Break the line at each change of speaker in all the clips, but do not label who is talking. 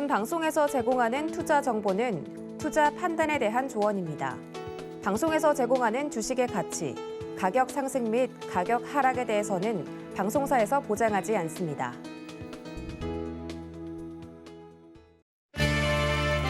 본 방송에서 제공하는 투자 정보는 투자 판단에 대한 조언입니다. 방송에서 제공하는 주식의 가치, 가격 상승 및 가격 하락에 대해서는 방송사에서 보장하지 않습니다.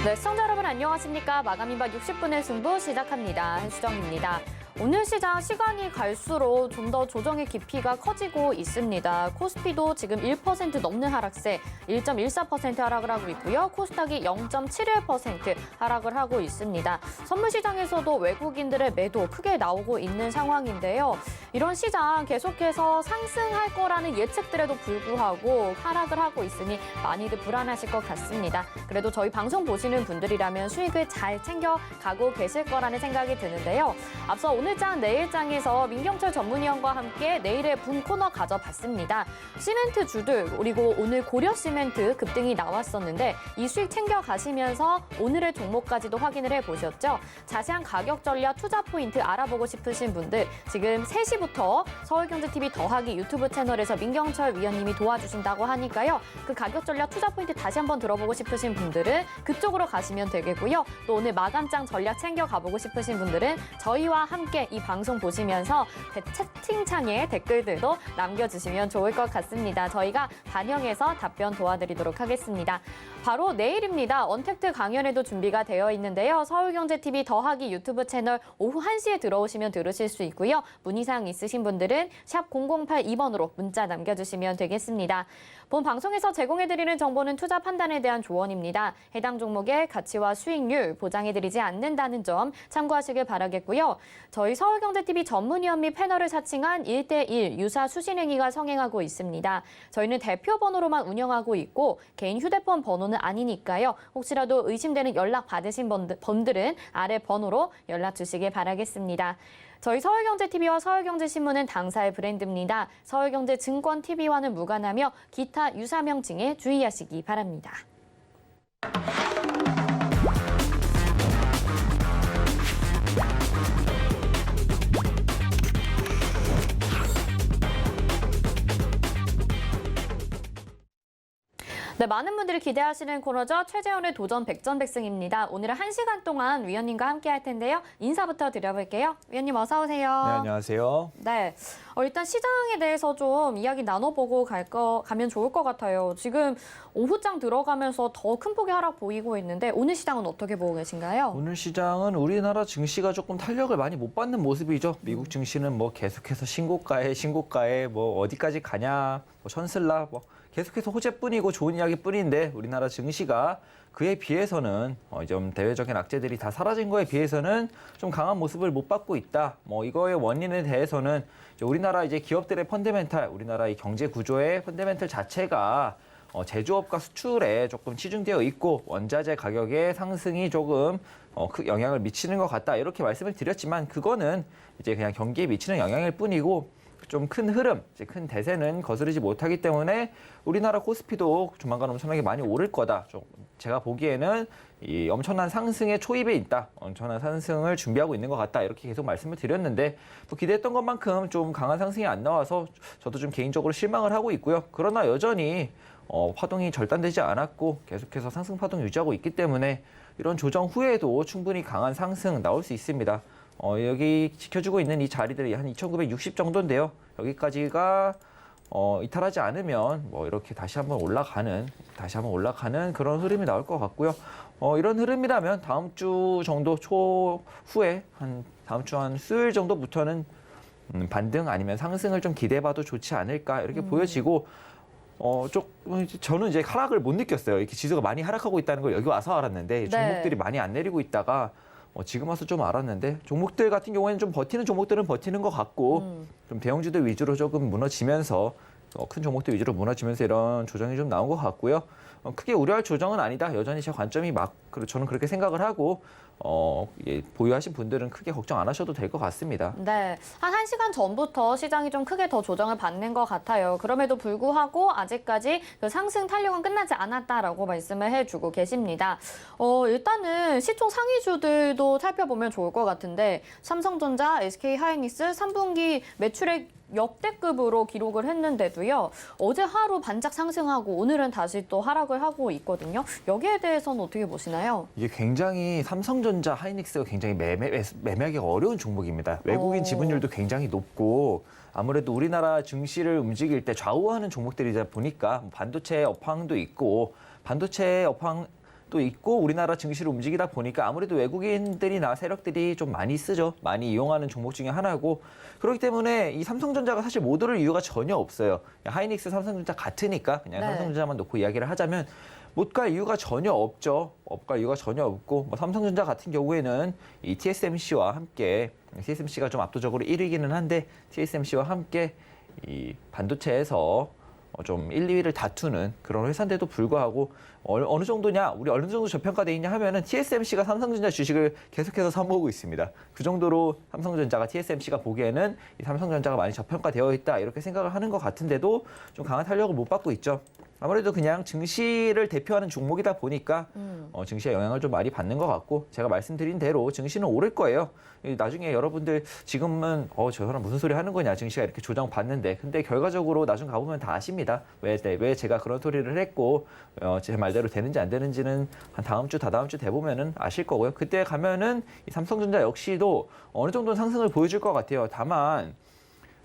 네, 시청자 여러분 안녕하십니까? 마감인박 60분의 승부 시작합니다. 한수정입니다. 오늘 시장 시간이 갈수록 좀 더 조정의 깊이가 커지고 있습니다. 코스피도 지금 1% 넘는 하락세 1.14% 하락을 하고 있고요. 코스닥이 0.71% 하락을 하고 있습니다. 선물 시장에서도 외국인들의 매도 크게 나오고 있는 상황인데요. 이런 시장 계속해서 상승할 거라는 예측들에도 불구하고 하락을 하고 있으니 많이들 불안하실 것 같습니다. 그래도 저희 방송 보시는 분들이라면 수익을 잘 챙겨가고 계실 거라는 생각이 드는데요. 앞서 오늘장, 내일장에서 민경철 전문위원과 함께 내일의 붐 코너 가져봤습니다. 시멘트 주들 그리고 오늘 고려시멘트 급등이 나왔었는데 이 수익 챙겨가시면서 오늘의 종목까지도 확인을 해보셨죠? 자세한 가격 전략 투자 포인트 알아보고 싶으신 분들 지금 3시부터 서울경제TV 더하기 유튜브 채널에서 민경철 위원님이 도와주신다고 하니까요. 그 가격 전략 투자 포인트 다시 한번 들어보고 싶으신 분들은 그쪽으로 가시면 되겠고요. 또 오늘 마감장 전략 챙겨가보고 싶으신 분들은 저희와 함께 이 방송 보시면서 채팅창에 댓글들도 남겨주시면 좋을 것 같습니다. 저희가 반영해서 답변 도와드리도록 하겠습니다. 바로 내일입니다. 언택트 강연회도 준비가 되어 있는데요. 서울경제TV 더하기 유튜브 채널 오후 1시에 들어오시면 들으실 수 있고요. 문의사항 있으신 분들은 샵 0082번으로 문자 남겨주시면 되겠습니다. 본 방송에서 제공해드리는 정보는 투자 판단에 대한 조언입니다. 해당 종목의 가치와 수익률 보장해드리지 않는다는 점 참고하시길 바라겠고요. 저희 서울경제TV 전문위원 및 패널을 사칭한 1대1 유사 수신행위가 성행하고 있습니다. 저희는 대표 번호로만 운영하고 있고 개인 휴대폰 번호는 아니니까요. 혹시라도 의심되는 연락 받으신 분들은 아래 번호로 연락 주시길 바라겠습니다. 저희 서울경제TV와 서울경제신문은 당사의 브랜드입니다. 서울경제증권TV와는 무관하며 기타 유사 명칭에 주의하시기 바랍니다. 네, 많은 분들이 기대하시는 코너죠. 최재원의 도전 백전백승입니다. 오늘은 1시간 동안 위원님과 함께 할 텐데요. 인사부터 드려볼게요. 위원님 어서 오세요.
네, 안녕하세요.
네, 일단 시장에 대해서 좀 이야기 나눠보고 가면 좋을 것 같아요. 지금 오후장 들어가면서 더 큰 폭의 하락 보이고 있는데 오늘 시장은 어떻게 보고 계신가요?
오늘 시장은 우리나라 증시가 조금 탄력을 많이 못 받는 모습이죠. 미국 증시는 뭐 계속해서 신고가에 뭐 어디까지 가냐, 뭐 션슬라 뭐 계속해서 호재뿐이고 좋은 이야기뿐인데 우리나라 증시가 그에 비해서는 좀 대외적인 악재들이 다 사라진 거에 비해서는 좀 강한 모습을 못 받고 있다. 뭐 이거의 원인에 대해서는 우리나라 이제 기업들의 펀더멘탈, 우리나라 이 경제 구조의 펀더멘탈 자체가 제조업과 수출에 조금 치중되어 있고 원자재 가격의 상승이 조금 큰 영향을 미치는 것 같다. 이렇게 말씀을 드렸지만 그거는 이제 그냥 경기에 미치는 영향일 뿐이고 좀 큰 흐름, 이제 큰 대세는 거스르지 못하기 때문에 우리나라 코스피도 조만간 엄청나게 많이 오를 거다. 좀 제가 보기에는 이 엄청난 상승의 초입에 있다. 엄청난 상승을 준비하고 있는 것 같다. 이렇게 계속 말씀을 드렸는데 또 기대했던 것만큼 좀 강한 상승이 안 나와서 저도 좀 개인적으로 실망을 하고 있고요. 그러나 여전히 파동이 절단되지 않았고 계속해서 상승 파동 유지하고 있기 때문에 이런 조정 후에도 충분히 강한 상승 나올 수 있습니다. 여기 지켜주고 있는 이 자리들이 한 2,960 정도인데요. 여기까지가 이탈하지 않으면 뭐 이렇게 다시 한번 올라가는 그런 흐름이 나올 것 같고요. 이런 흐름이라면 다음 주 정도 초후에 다음 주 한 수요일 정도부터는 반등 아니면 상승을 좀 기대해봐도 좋지 않을까 이렇게 보여지고 저는 이제 하락을 못 느꼈어요. 이렇게 지수가 많이 하락하고 있다는 걸 여기 와서 알았는데 종목들이 많이 안 내리고 있다가 지금 와서 좀 알았는데 종목들 같은 경우에는 좀 버티는 종목들은 버티는 것 같고 좀 대형주들 위주로 조금 무너지면서 큰 종목들 위주로 무너지면서 이런 조정이 좀 나온 것 같고요. 크게 우려할 조정은 아니다. 여전히 제 관점이 저는 그렇게 생각을 하고 보유하신 분들은 크게 걱정 안 하셔도 될 것 같습니다.
네, 한 1시간 전부터 시장이 좀 크게 더 조정을 받는 것 같아요. 그럼에도 불구하고 아직까지 그 상승 탄력은 끝나지 않았다라고 말씀을 해주고 계십니다. 일단은 시총 상위주들도 살펴보면 좋을 것 같은데 삼성전자, SK하이닉스 3분기 매출액 역대급으로 기록을 했는데도요. 어제 하루 반짝 상승하고 오늘은 다시 또 하락을 하고 있거든요. 여기에 대해서는 어떻게 보시나요?
이게 굉장히 삼성전자, 하이닉스가 굉장히 매매하기 어려운 종목입니다. 외국인 지분율도 굉장히 높고 아무래도 우리나라 증시를 움직일 때 좌우하는 종목들이다 보니까 반도체 업황도 있고 반도체 업황도 있고 우리나라 증시를 움직이다 보니까 아무래도 외국인들이나 세력들이 좀 많이 쓰죠. 많이 이용하는 종목 중에 하나고 그렇기 때문에 이 삼성전자가 사실 못 오를 이유가 전혀 없어요. 하이닉스, 삼성전자 같으니까 그냥
네.
삼성전자만 놓고 이야기를 하자면 못 갈 이유가 전혀 없죠. 못 갈 이유가 전혀 없고 뭐 삼성전자 같은 경우에는 이 TSMC와 함께 TSMC가 좀 압도적으로 1위기는 한데 TSMC와 함께 이 반도체에서 좀 1, 2위를 다투는 그런 회사인데도 불구하고 어느 정도냐, 우리 어느 정도 저평가돼 있냐 하면은 TSMC가 삼성전자 주식을 계속해서 사모으고 있습니다. 그 정도로 삼성전자가 TSMC가 보기에는 이 삼성전자가 많이 저평가되어 있다 이렇게 생각을 하는 것 같은데도 좀 강한 탄력을 못 받고 있죠. 아무래도 그냥 증시를 대표하는 종목이다 보니까 증시에 영향을 좀 많이 받는 것 같고 제가 말씀드린 대로 증시는 오를 거예요. 나중에 여러분들 지금은 저 사람 무슨 소리 하는 거냐 증시가 이렇게 조정받는데 근데 결과적으로 나중 가보면 다 아십니다. 왜 제가 그런 소리를 했고 제 말대로 되는지 안 되는지는 한 다음 주 다다음 주 돼보면은 아실 거고요. 그때 가면은 이 삼성전자 역시도 어느 정도는 상승을 보여줄 것 같아요. 다만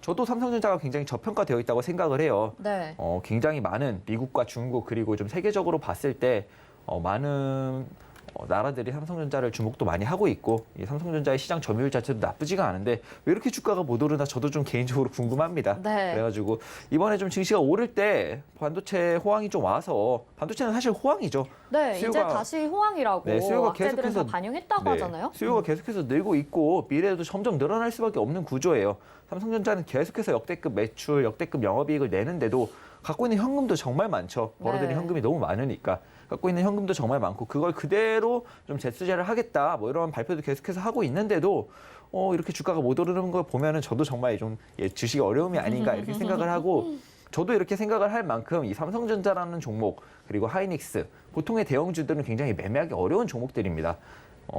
저도 삼성전자가 굉장히 저평가되어 있다고 생각을 해요.
네.
굉장히 많은 미국과 중국 그리고 좀 세계적으로 봤을 때 많은 나라들이 삼성전자를 주목도 많이 하고 있고 이 삼성전자의 시장 점유율 자체도 나쁘지가 않은데 왜 이렇게 주가가 못 오르나 저도 좀 개인적으로 궁금합니다.
네.
그래가지고 이번에 좀 증시가 오를 때 반도체 호황이 좀 와서 반도체는 사실 호황이죠.
네, 이제 다시 호황이라고
네, 수요가
악재들은
계속해서
다 반영했다고 하잖아요.
수요가 계속해서 늘고 있고 미래에도 점점 늘어날 수밖에 없는 구조예요. 삼성전자는 계속해서 역대급 매출, 역대급 영업이익을 내는데도 갖고 있는 현금도 정말 많죠. 벌어들인
네.
현금이 너무 많으니까. 갖고 있는 현금도 정말 많고 그걸 그대로 좀 재투자를 하겠다 뭐 이런 발표도 계속해서 하고 있는데도 이렇게 주가가 못 오르는 걸 보면은 저도 정말 좀 주식이 어려움이 아닌가 이렇게 생각을 하고 저도 이렇게 생각을 할 만큼 이 삼성전자라는 종목 그리고 하이닉스 보통의 대형주들은 굉장히 매매하기 어려운 종목들입니다.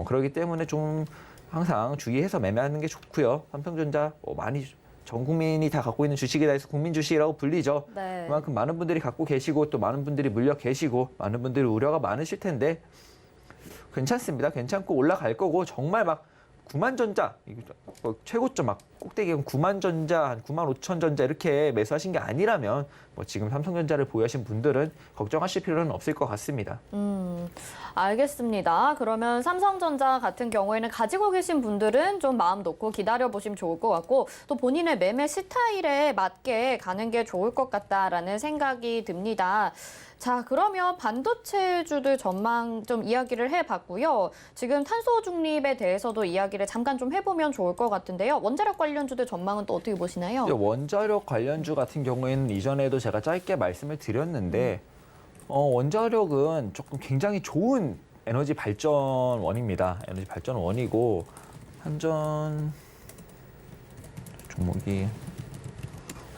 그렇기 때문에 좀 항상 주의해서 매매하는 게 좋고요. 삼성전자 많이 전 국민이 다 갖고 있는 주식이다 해서 국민 주식이라고 불리죠.
네.
그만큼 많은 분들이 갖고 계시고 또 많은 분들이 물려 계시고 많은 분들이 우려가 많으실 텐데 괜찮습니다. 괜찮고 올라갈 거고 정말 막 9만 전자 최고점 막 꼭대기 9만 전자 한 9만 5천 전자 이렇게 매수하신 게 아니라면 뭐 지금 삼성전자를 보유하신 분들은 걱정하실 필요는 없을 것 같습니다.
알겠습니다. 그러면 삼성전자 같은 경우에는 가지고 계신 분들은 좀 마음 놓고 기다려보시면 좋을 것 같고 또 본인의 매매 스타일에 맞게 가는 게 좋을 것 같다라는 생각이 듭니다. 자, 그러면 반도체주들 전망 좀 이야기를 해봤고요. 지금 탄소 중립에 대해서도 이야기를 잠깐 좀 해보면 좋을 것 같은데요. 원자력 관련주들 전망은 또 어떻게 보시나요?
원자력 관련주 같은 경우에는 이전에도 제가 짧게 말씀을 드렸는데 원자력은 조금 굉장히 좋은 에너지 발전원입니다. 에너지 발전원이고 한전 종목이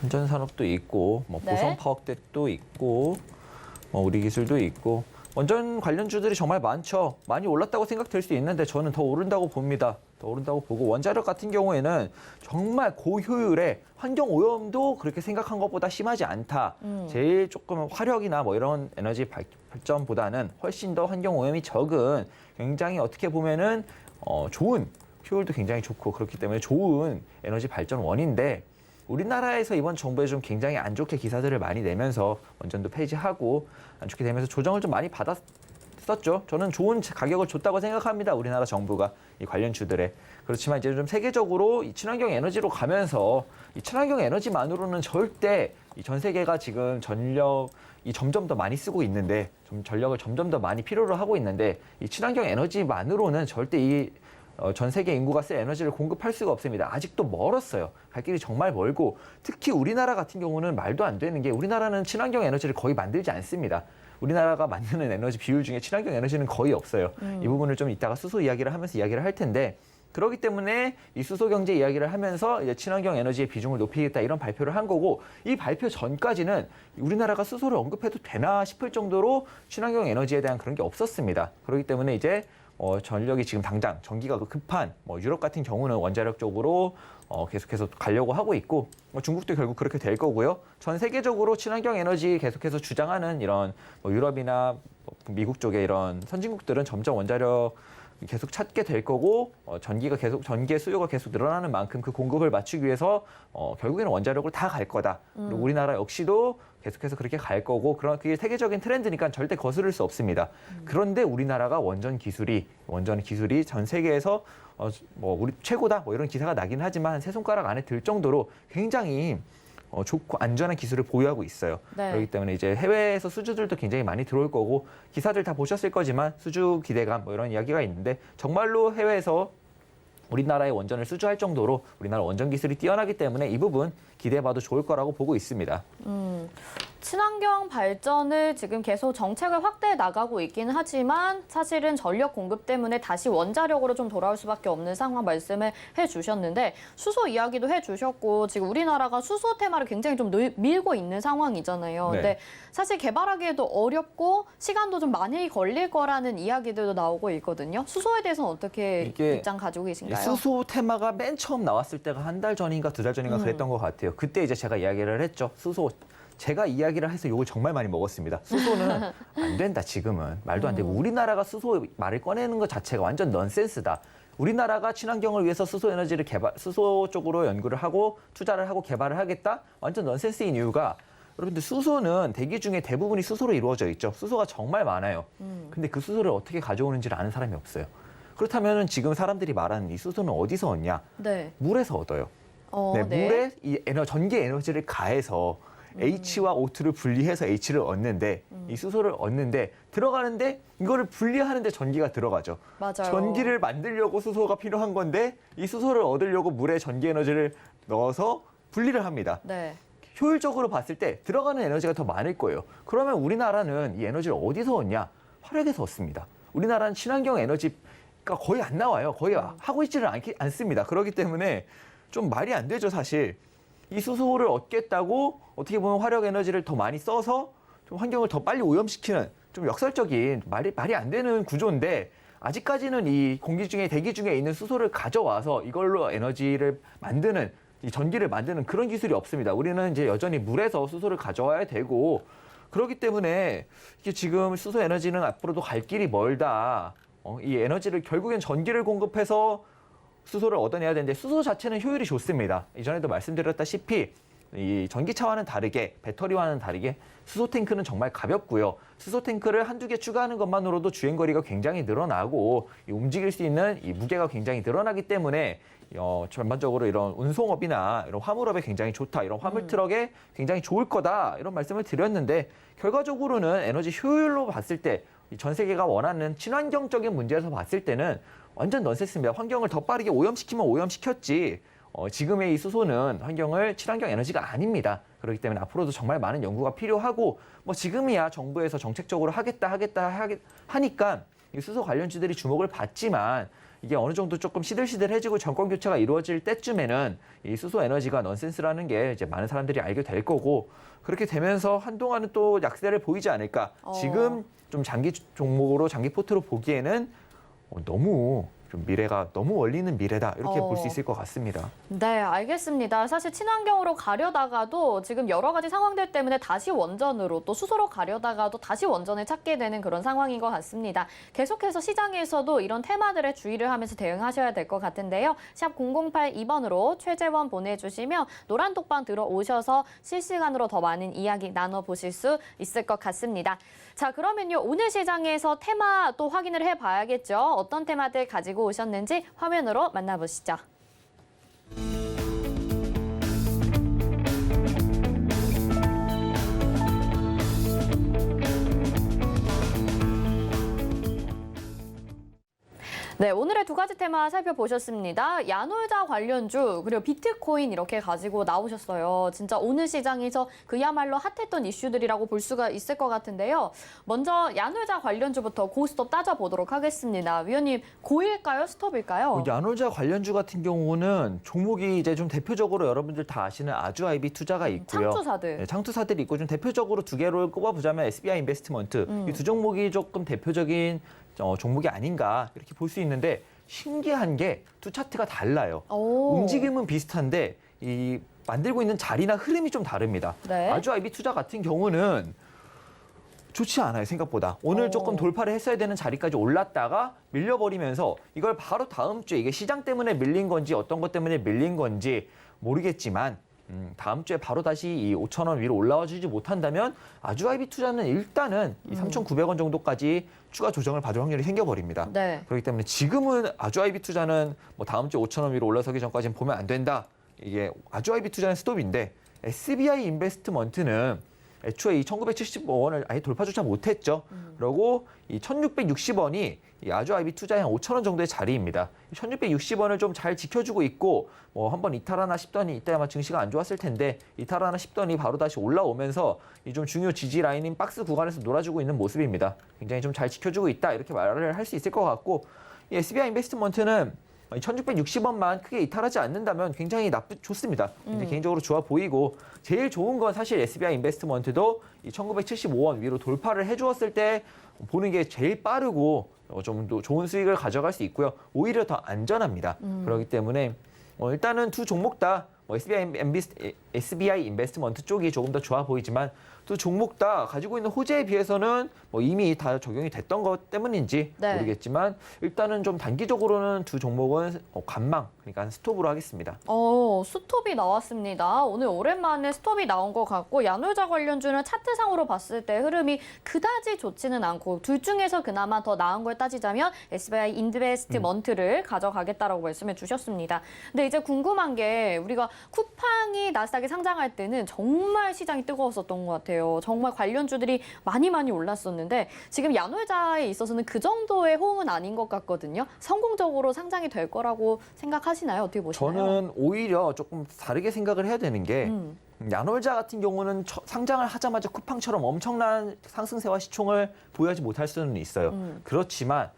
한전 산업도 있고 뭐
네.
보성 파워텍도 있고 우리 기술도 있고 원전 관련주들이 정말 많죠. 많이 올랐다고 생각될 수 있는데 저는 더 오른다고 봅니다. 더 오른다고 보고 원자력 같은 경우에는 정말 고효율의 환경 오염도 그렇게 생각한 것보다 심하지 않다. 제일 조금 화력이나 뭐 이런 에너지 발전보다는 훨씬 더 환경 오염이 적은 굉장히 어떻게 보면은 좋은 효율도 굉장히 좋고 그렇기 때문에 좋은 에너지 발전원인데 우리나라에서 이번 정부에 좀 굉장히 안 좋게 기사들을 많이 내면서 원전도 폐지하고 안 좋게 되면서 조정을 좀 많이 받았었죠. 저는 좋은 가격을 줬다고 생각합니다. 우리나라 정부가 이 관련주들에. 그렇지만 이제 좀 세계적으로 이 친환경 에너지로 가면서 이 친환경 에너지만으로는 절대 이 전 세계가 지금 전력이 점점 더 많이 쓰고 있는데 전력을 점점 더 많이 필요로 하고 있는데 이 친환경 에너지만으로는 절대 전 세계 인구가 쓸 에너지를 공급할 수가 없습니다. 아직도 멀었어요. 갈 길이 정말 멀고 특히 우리나라 같은 경우는 말도 안 되는 게 우리나라는 친환경 에너지를 거의 만들지 않습니다. 우리나라가 만드는 에너지 비율 중에 친환경 에너지는 거의 없어요. 이 부분을 좀 이따가 수소 이야기를 하면서 이야기를 할 텐데 그렇기 때문에 이 수소 경제 이야기를 하면서 이제 친환경 에너지의 비중을 높이겠다 이런 발표를 한 거고 이 발표 전까지는 우리나라가 수소를 언급해도 되나 싶을 정도로 친환경 에너지에 대한 그런 게 없었습니다. 그렇기 때문에 이제 전력이 지금 당장 전기가 급한 유럽 같은 경우는 원자력 쪽으로 계속해서 가려고 하고 있고 중국도 결국 그렇게 될 거고요. 전 세계적으로 친환경 에너지 계속해서 주장하는 이런 유럽이나 미국 쪽의 이런 선진국들은 점점 원자력 계속 찾게 될 거고 전기의 수요가 계속 늘어나는 만큼 그 공급을 맞추기 위해서 결국에는 원자력으로 다 갈 거다. 그리고 우리나라 역시도 계속해서 그렇게 갈 거고 그게 세계적인 트렌드니까 절대 거스를 수 없습니다. 그런데 우리나라가 원전 기술이 전 세계에서 우리 최고다 이런 기사가 나긴 하지만 세 손가락 안에 들 정도로 굉장히 좋고 안전한 기술을 보유하고 있어요.
네.
그렇기 때문에 이제 해외에서 수주들도 굉장히 많이 들어올 거고 기사들 다 보셨을 거지만 수주 기대감 이런 이야기가 있는데 정말로 해외에서 우리나라의 원전을 수주할 정도로 우리나라 원전 기술이 뛰어나기 때문에 이 부분 기대해봐도 좋을 거라고 보고 있습니다.
친환경 발전을 지금 계속 정책을 확대해 나가고 있긴 하지만 사실은 전력 공급 때문에 다시 원자력으로 좀 돌아올 수밖에 없는 상황 말씀을 해주셨는데 수소 이야기도 해주셨고 지금 우리나라가 수소 테마를 굉장히 좀 밀고 있는 상황이잖아요.
네.
근데 사실 개발하기에도 어렵고 시간도 좀 많이 걸릴 거라는 이야기들도 나오고 있거든요. 수소에 대해서는 어떻게 입장 가지고 계신가요?
수소 테마가 맨 처음 나왔을 때가 한 달 전인가 두 달 전인가 그랬던 것 같아요. 그때 이제 제가 이야기를 했죠. 제가 이야기를 해서 욕을 정말 많이 먹었습니다. 수소는 안 된다, 지금은. 말도 안 되고. 우리나라가 수소 말을 꺼내는 것 자체가 완전 넌센스다. 우리나라가 친환경을 위해서 수소 에너지를 수소 쪽으로 연구를 하고 투자를 하고 개발을 하겠다? 완전 넌센스인 이유가 여러분들 수소는 대기 중에 대부분이 수소로 이루어져 있죠. 수소가 정말 많아요. 근데 그 수소를 어떻게 가져오는지를 아는 사람이 없어요. 그렇다면 지금 사람들이 말하는 이 수소는 어디서 얻냐?
네.
물에서 얻어요.
네.
물에 이 전기 에너지를 가해서 H와 O2를 분리해서 H를 얻는데 이 수소를 얻는데 들어가는데 이거를 분리하는데 전기가 들어가죠.
맞아요.
전기를 만들려고 수소가 필요한 건데 이 수소를 얻으려고 물에 전기 에너지를 넣어서 분리를 합니다.
네.
효율적으로 봤을 때 들어가는 에너지가 더 많을 거예요. 그러면 우리나라는 이 에너지를 어디서 얻냐? 화력에서 얻습니다. 우리나라는 친환경 에너지가 거의 안 나와요. 거의 하고 있지는 않습니다. 그렇기 때문에 좀 말이 안 되죠, 사실. 이 수소를 얻겠다고 어떻게 보면 화력 에너지를 더 많이 써서 좀 환경을 더 빨리 오염시키는 좀 역설적인 말이 안 되는 구조인데 아직까지는 이 대기 중에 있는 수소를 가져와서 이걸로 에너지를 만드는 이 전기를 만드는 그런 기술이 없습니다. 우리는 이제 여전히 물에서 수소를 가져와야 되고 그렇기 때문에 이게 지금 수소 에너지는 앞으로도 갈 길이 멀다. 이 에너지를 결국엔 전기를 공급해서 수소를 얻어내야 되는데 수소 자체는 효율이 좋습니다. 이전에도 말씀드렸다시피 이 전기차와는 다르게 배터리와는 다르게 수소 탱크는 정말 가볍고요. 수소 탱크를 한두 개 추가하는 것만으로도 주행거리가 굉장히 늘어나고 움직일 수 있는 이 무게가 굉장히 늘어나기 때문에 전반적으로 이런 운송업이나 이런 화물업에 굉장히 좋다. 이런 화물 트럭에 굉장히 좋을 거다. 이런 말씀을 드렸는데 결과적으로는 에너지 효율로 봤을 때 전 세계가 원하는 친환경적인 문제에서 봤을 때는 완전 넌센스입니다. 환경을 더 빠르게 오염시키면 오염시켰지. 지금의 이 수소는 친환경 에너지가 아닙니다. 그렇기 때문에 앞으로도 정말 많은 연구가 필요하고 지금이야 정부에서 정책적으로 하겠다 하니까 이 수소 관련주들이 주목을 받지만 이게 어느 정도 조금 시들시들해지고 정권 교체가 이루어질 때쯤에는 이 수소 에너지가 넌센스라는 게 이제 많은 사람들이 알게 될 거고 그렇게 되면서 한동안은 또 약세를 보이지 않을까. 지금 좀 장기 종목으로 장기 포트로 보기에는 너무 좀 미래가 너무 멀리는 미래다 이렇게 볼 수 있을 것 같습니다.
네, 알겠습니다. 사실 친환경으로 가려다가도 지금 여러 가지 상황들 때문에 다시 원전으로 또 수소로 가려다가도 다시 원전을 찾게 되는 그런 상황인 것 같습니다. 계속해서 시장에서도 이런 테마들에 주의를 하면서 대응하셔야 될 것 같은데요. 샵 0082번으로 최재원 보내주시면 노란 톡방 들어오셔서 실시간으로 더 많은 이야기 나눠보실 수 있을 것 같습니다. 자, 그러면요. 오늘 시장에서 테마 또 확인을 해봐야겠죠. 어떤 테마들 가지고 오셨는지 화면으로 만나보시죠. 네, 오늘의 두 가지 테마 살펴보셨습니다. 야놀자 관련주 그리고 비트코인 이렇게 가지고 나오셨어요. 진짜 오늘 시장에서 그야말로 핫했던 이슈들이라고 볼 수가 있을 것 같은데요. 먼저 야놀자 관련주부터 고스톱 따져보도록 하겠습니다. 위원님, 고일까요? 스톱일까요?
야놀자 관련주 같은 경우는 종목이 이제 좀 대표적으로 여러분들 다 아시는 아주아이비 투자가 있고요.
창투사들.
네, 창투사들이 있고 좀 대표적으로 두 개를 꼽아보자면 SBI 인베스트먼트 이 두 종목이 조금 대표적인 종목이 아닌가 이렇게 볼 수 있는데 신기한 게 두 차트가 달라요.
오.
움직임은 비슷한데 이 만들고 있는 자리나 흐름이 좀 다릅니다.
네.
아주아이비 투자 같은 경우는 좋지 않아요, 생각보다. 오늘 조금 돌파를 했어야 되는 자리까지 올랐다가 밀려버리면서 이걸 바로 다음 주에 이게 시장 때문에 밀린 건지 어떤 것 때문에 밀린 건지 모르겠지만 다음 주에 바로 다시 이 5,000원 위로 올라와 주지 못한다면 아주아이비 투자는 일단은 이 3,900원 정도까지 추가 조정을 받을 확률이 생겨버립니다.
네.
그렇기 때문에 지금은 아주아이비 투자는 뭐 다음 주 5,000원 위로 올라서기 전까지는 보면 안 된다. 이게 아주아이비 투자는 스톱인데 SBI 인베스트먼트는 애초에 이 1,975원을 아예 돌파조차 못했죠. 그리고 이 1,660원이 이 아주아이비 투자의 한 5,000원 정도의 자리입니다. 1,660원을 좀 잘 지켜주고 있고 뭐 한번 이탈하나 싶더니 이때 아마 증시가 안 좋았을 텐데 이탈하나 싶더니 바로 다시 올라오면서 이 좀 중요 지지 라인인 박스 구간에서 놀아주고 있는 모습입니다. 굉장히 좀 잘 지켜주고 있다 이렇게 말을 할 수 있을 것 같고 이 SBI 인베스트먼트는 1,660원만 크게 이탈하지 않는다면 굉장히 좋습니다. 개인적으로 좋아 보이고 제일 좋은 건 사실 SBI 인베스트먼트도 이 1,975원 위로 돌파를 해주었을 때 보는 게 제일 빠르고 좀 더 좋은 수익을 가져갈 수 있고요. 오히려 더 안전합니다. 그렇기 때문에 일단은 두 종목 다 SBI 인베스트먼트 쪽이 조금 더 좋아 보이지만 또 종목 다 가지고 있는 호재에 비해서는 뭐 이미 다 적용이 됐던 것 때문인지
네.
모르겠지만 일단은 좀 단기적으로는 두 종목은 관망, 그러니까 스톱으로 하겠습니다.
스톱이 나왔습니다. 오늘 오랜만에 스톱이 나온 것 같고 야놀자 관련주는 차트상으로 봤을 때 흐름이 그다지 좋지는 않고 둘 중에서 그나마 더 나은 걸 따지자면 SBI 인베스트먼트를 가져가겠다라고 말씀해 주셨습니다. 근데 이제 궁금한 게 우리가 쿠팡이 나스닥에 상장할 때는 정말 시장이 뜨거웠었던 것 같아요. 정말 관련주들이 많이 올랐었는데 지금 야놀자에 있어서는 그 정도의 호응은 아닌 것 같거든요. 성공적으로 상장이 될 거라고 생각하시나요? 어떻게 보시나요?
저는 오히려 조금 다르게 생각을 해야 되는 게 야놀자 같은 경우는 상장을 하자마자 쿠팡처럼 엄청난 상승세와 시총을 보유하지 못할 수는 있어요. 그렇지만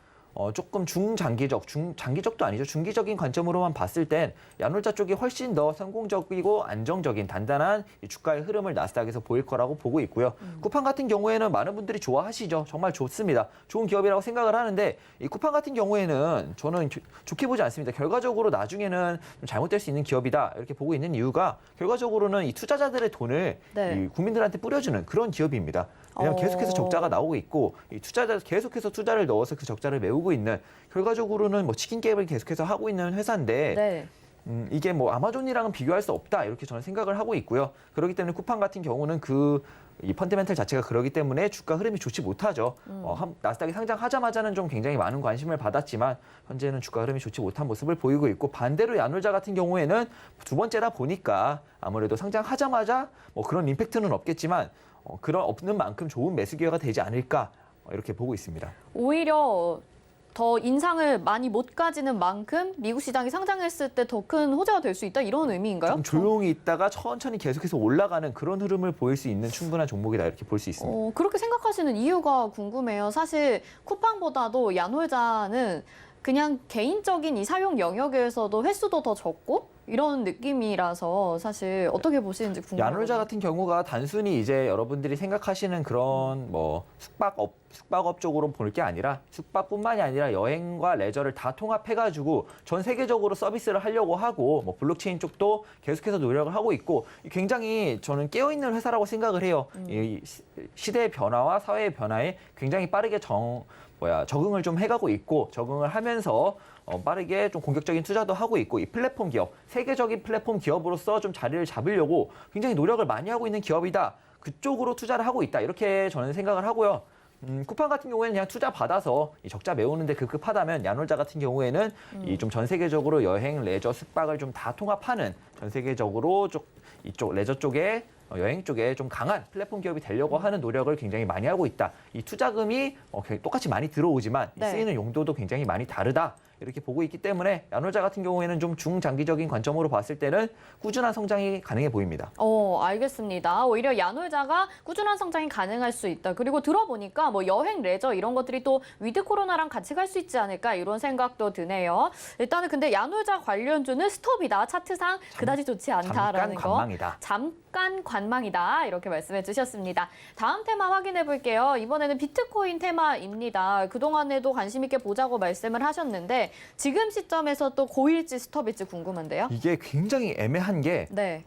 조금 장기적도 아니죠. 중기적인 관점으로만 봤을 땐 야놀자 쪽이 훨씬 더 성공적이고 안정적인 단단한 이 주가의 흐름을 나스닥에서 보일 거라고 보고 있고요. 쿠팡 같은 경우에는 많은 분들이 좋아하시죠. 정말 좋습니다. 좋은 기업이라고 생각을 하는데 이 쿠팡 같은 경우에는 저는 좋게 보지 않습니다. 결과적으로 나중에는 좀 잘못될 수 있는 기업이다 이렇게 보고 있는 이유가 결과적으로는 이 투자자들의 돈을
네.
이 국민들한테 뿌려주는 그런 기업입니다. 왜냐하면 계속해서 적자가 나오고 있고 이 투자자 계속해서 투자를 넣어서 그 적자를 메우고 있는 결과적으로는 뭐 치킨 게임을 계속해서 하고 있는 회사인데
네.
이게 뭐 아마존이랑은 비교할 수 없다 이렇게 저는 생각을 하고 있고요. 그렇기 때문에 쿠팡 같은 경우는 이 펀더멘털 자체가 그러기 때문에 주가 흐름이 좋지 못하죠. 나스닥에 상장하자마자는 좀 굉장히 많은 관심을 받았지만 현재는 주가 흐름이 좋지 못한 모습을 보이고 있고 반대로 야놀자 같은 경우에는 두 번째다 보니까 아무래도 상장하자마자 뭐 그런 임팩트는 없겠지만 그런 없는 만큼 좋은 매수 기회가 되지 않을까 이렇게 보고 있습니다.
오히려 더 인상을 많이 못 가지는 만큼 미국 시장이 상장했을 때 더 큰 호재가 될 수 있다 이런 의미인가요?
좀 조용히 있다가 천천히 계속해서 올라가는 그런 흐름을 보일 수 있는 충분한 종목이다 이렇게 볼 수 있습니다.
그렇게 생각하시는 이유가 궁금해요. 사실 쿠팡보다도 야놀자는 그냥 개인적인 이 사용 영역에서도 횟수도 더 적고 이런 느낌이라서 사실 어떻게 보시는지 궁금해요.
야놀자 같은 경우가 단순히 이제 여러분들이 생각하시는 그런 뭐 숙박업 쪽으로 볼 게 아니라 숙박뿐만이 아니라 여행과 레저를 다 통합해가지고 전 세계적으로 서비스를 하려고 하고 뭐 블록체인 쪽도 계속해서 노력을 하고 있고 굉장히 저는 깨어있는 회사라고 생각을 해요. 이 시대의 변화와 사회의 변화에 굉장히 빠르게 적응을 좀 해가고 있고 적응을 하면서 빠르게 좀 공격적인 투자도 하고 있고 이 플랫폼 기업, 세계적인 플랫폼 기업으로서 좀 자리를 잡으려고 굉장히 노력을 많이 하고 있는 기업이다. 그쪽으로 투자를 하고 있다. 이렇게 저는 생각을 하고요. 쿠팡 같은 경우에는 그냥 투자 받아서 이 적자 메우는데 급급하다면 야놀자 같은 경우에는 이 좀 전 세계적으로 여행, 레저, 숙박을 좀 다 통합하는 전 세계적으로 이쪽 레저 쪽에 여행 쪽에 좀 강한 플랫폼 기업이 되려고 하는 노력을 굉장히 많이 하고 있다. 이 투자금이 똑같이 많이 들어오지만
네.
쓰이는 용도도 굉장히 많이 다르다. 이렇게 보고 있기 때문에 야놀자 같은 경우에는 좀 중장기적인 관점으로 봤을 때는 꾸준한 성장이 가능해 보입니다.
알겠습니다. 오히려 야놀자가 꾸준한 성장이 가능할 수 있다. 그리고 들어보니까 뭐 여행, 레저 이런 것들이 또 위드 코로나랑 같이 갈 수 있지 않을까 이런 생각도 드네요. 일단은 근데 야놀자 관련주는 스톱이다. 차트상 그다지 좋지 않다라는
잠깐
거.
관망이다.
잠깐 관망이다. 이렇게 말씀해 주셨습니다. 다음 테마 확인해 볼게요. 이번에는 비트코인 테마입니다. 그동안에도 관심 있게 보자고 말씀을 하셨는데 지금 시점에서 또 고일지 스톱일지 궁금한데요.
이게 굉장히 애매한 게
네.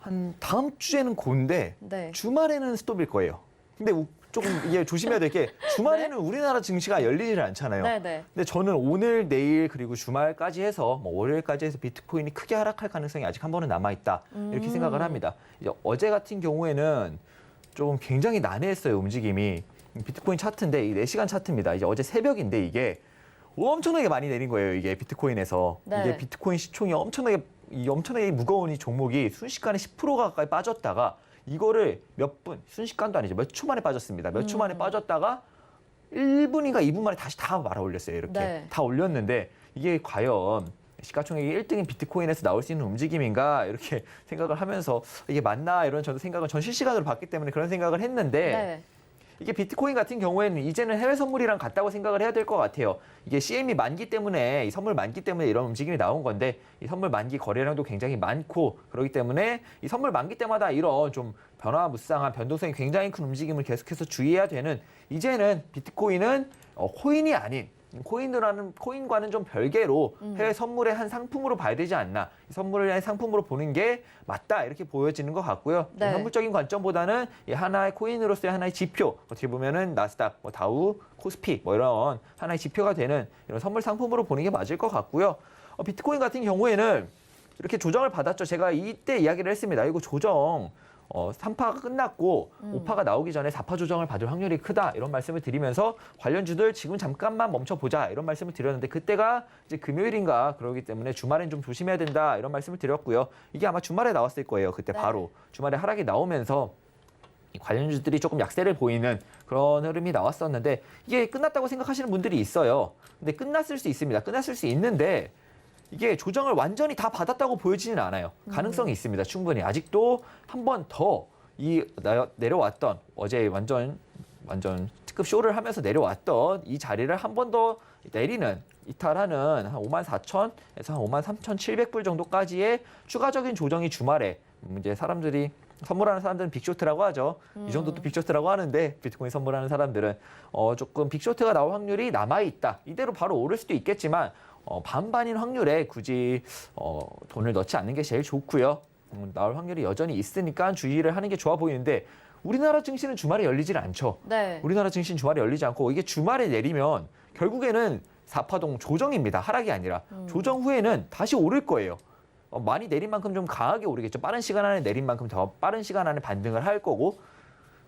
한 다음 주에는 고인데
네.
주말에는 스톱일 거예요. 근데 조금 이게 조심해야 될 게 주말에는 우리나라 증시가 열리질 않잖아요.
네.
근데 저는 오늘, 내일 그리고 주말까지 해서 뭐 월요일까지 해서 비트코인이 크게 하락할 가능성이 아직 한 번은 남아 있다. 이렇게 생각을 합니다. 이제 어제 같은 경우에는 좀 굉장히 난해했어요, 움직임이. 비트코인 차트인데 이 4시간 차트입니다. 이제 어제 새벽인데 이게 엄청나게 많이 내린 거예요, 이게 비트코인에서.
네.
이게 비트코인 시총이 엄청나게 무거운 이 종목이 순식간에 10%가 가까이 빠졌다가 이거를 몇 분, 순식간도 아니죠. 몇 초 만에 빠졌습니다. 몇 초 만에 빠졌다가 1분인가 2분 만에 다시 다 말아 올렸어요. 이렇게.
네.
다 올렸는데 이게 과연 시가총액이 1등인 비트코인에서 나올 수 있는 움직임인가 이렇게 생각을 하면서 이게 맞나 이런 저도 생각을 전 실시간으로 봤기 때문에 그런 생각을 했는데
네.
이게 비트코인 같은 경우에는 이제는 해외 선물이랑 같다고 생각을 해야 될 것 같아요. 이게 CM이 만기 때문에 이 선물 만기 때문에 이런 움직임이 나온 건데 이 선물 만기 거래량도 굉장히 많고 그렇기 때문에 이 선물 만기 때마다 이런 좀 변화무쌍한 변동성이 굉장히 큰 움직임을 계속해서 주의해야 되는 이제는 비트코인은 코인이 아닌 코인과는 좀 별개로 해외 선물의 한 상품으로 봐야 되지 않나. 이 선물을 한 상품으로 보는 게 맞다. 이렇게 보여지는 것 같고요.
네.
선물적인 관점보다는 이 하나의 코인으로서의 하나의 지표. 어떻게 보면은 나스닥, 뭐 다우, 코스피 뭐 이런 하나의 지표가 되는 이런 선물 상품으로 보는 게 맞을 것 같고요. 비트코인 같은 경우에는 이렇게 조정을 받았죠. 제가 이때 이야기를 했습니다. 이거 조정 3파가 끝났고 5파가 나오기 전에 4파 조정을 받을 확률이 크다 이런 말씀을 드리면서 관련주들 지금 잠깐만 멈춰보자 이런 말씀을 드렸는데 그때가 이제 금요일인가 그러기 때문에 주말엔 좀 조심해야 된다 이런 말씀을 드렸고요. 이게 아마 주말에 나왔을 거예요. 그때
네.
바로 주말에 하락이 나오면서 이 관련주들이 조금 약세를 보이는 그런 흐름이 나왔었는데 이게 끝났다고 생각하시는 분들이 있어요. 근데 끝났을 수 있습니다. 끝났을 수 있는데 이게 조정을 완전히 다 받았다고 보여지는 않아요. 가능성이 있습니다. 충분히. 아직도 한 번 더 내려왔던 어제 완전 특급 쇼를 하면서 내려왔던 이 자리를 한 번 더 내리는 이탈하는 한 54,000에서 한 53,700불 정도까지의 추가적인 조정이 주말에 이제 사람들이 선물하는 사람들은 빅쇼트라고 하죠. 이 정도도 빅쇼트라고 하는데 비트코인 선물하는 사람들은 조금 빅쇼트가 나올 확률이 남아있다. 이대로 바로 오를 수도 있겠지만 반반인 확률에 굳이 돈을 넣지 않는 게 제일 좋고요. 나올 확률이 여전히 있으니까 주의를 하는 게 좋아 보이는데 우리나라 증시는 주말에 열리질 않죠.
네.
우리나라 증시는 주말에 열리지 않고 이게 주말에 내리면 결국에는 4파동 조정입니다. 하락이 아니라 조정 후에는 다시 오를 거예요. 많이 내린 만큼 좀 강하게 오르겠죠. 빠른 시간 안에 내린 만큼 더 빠른 시간 안에 반등을 할 거고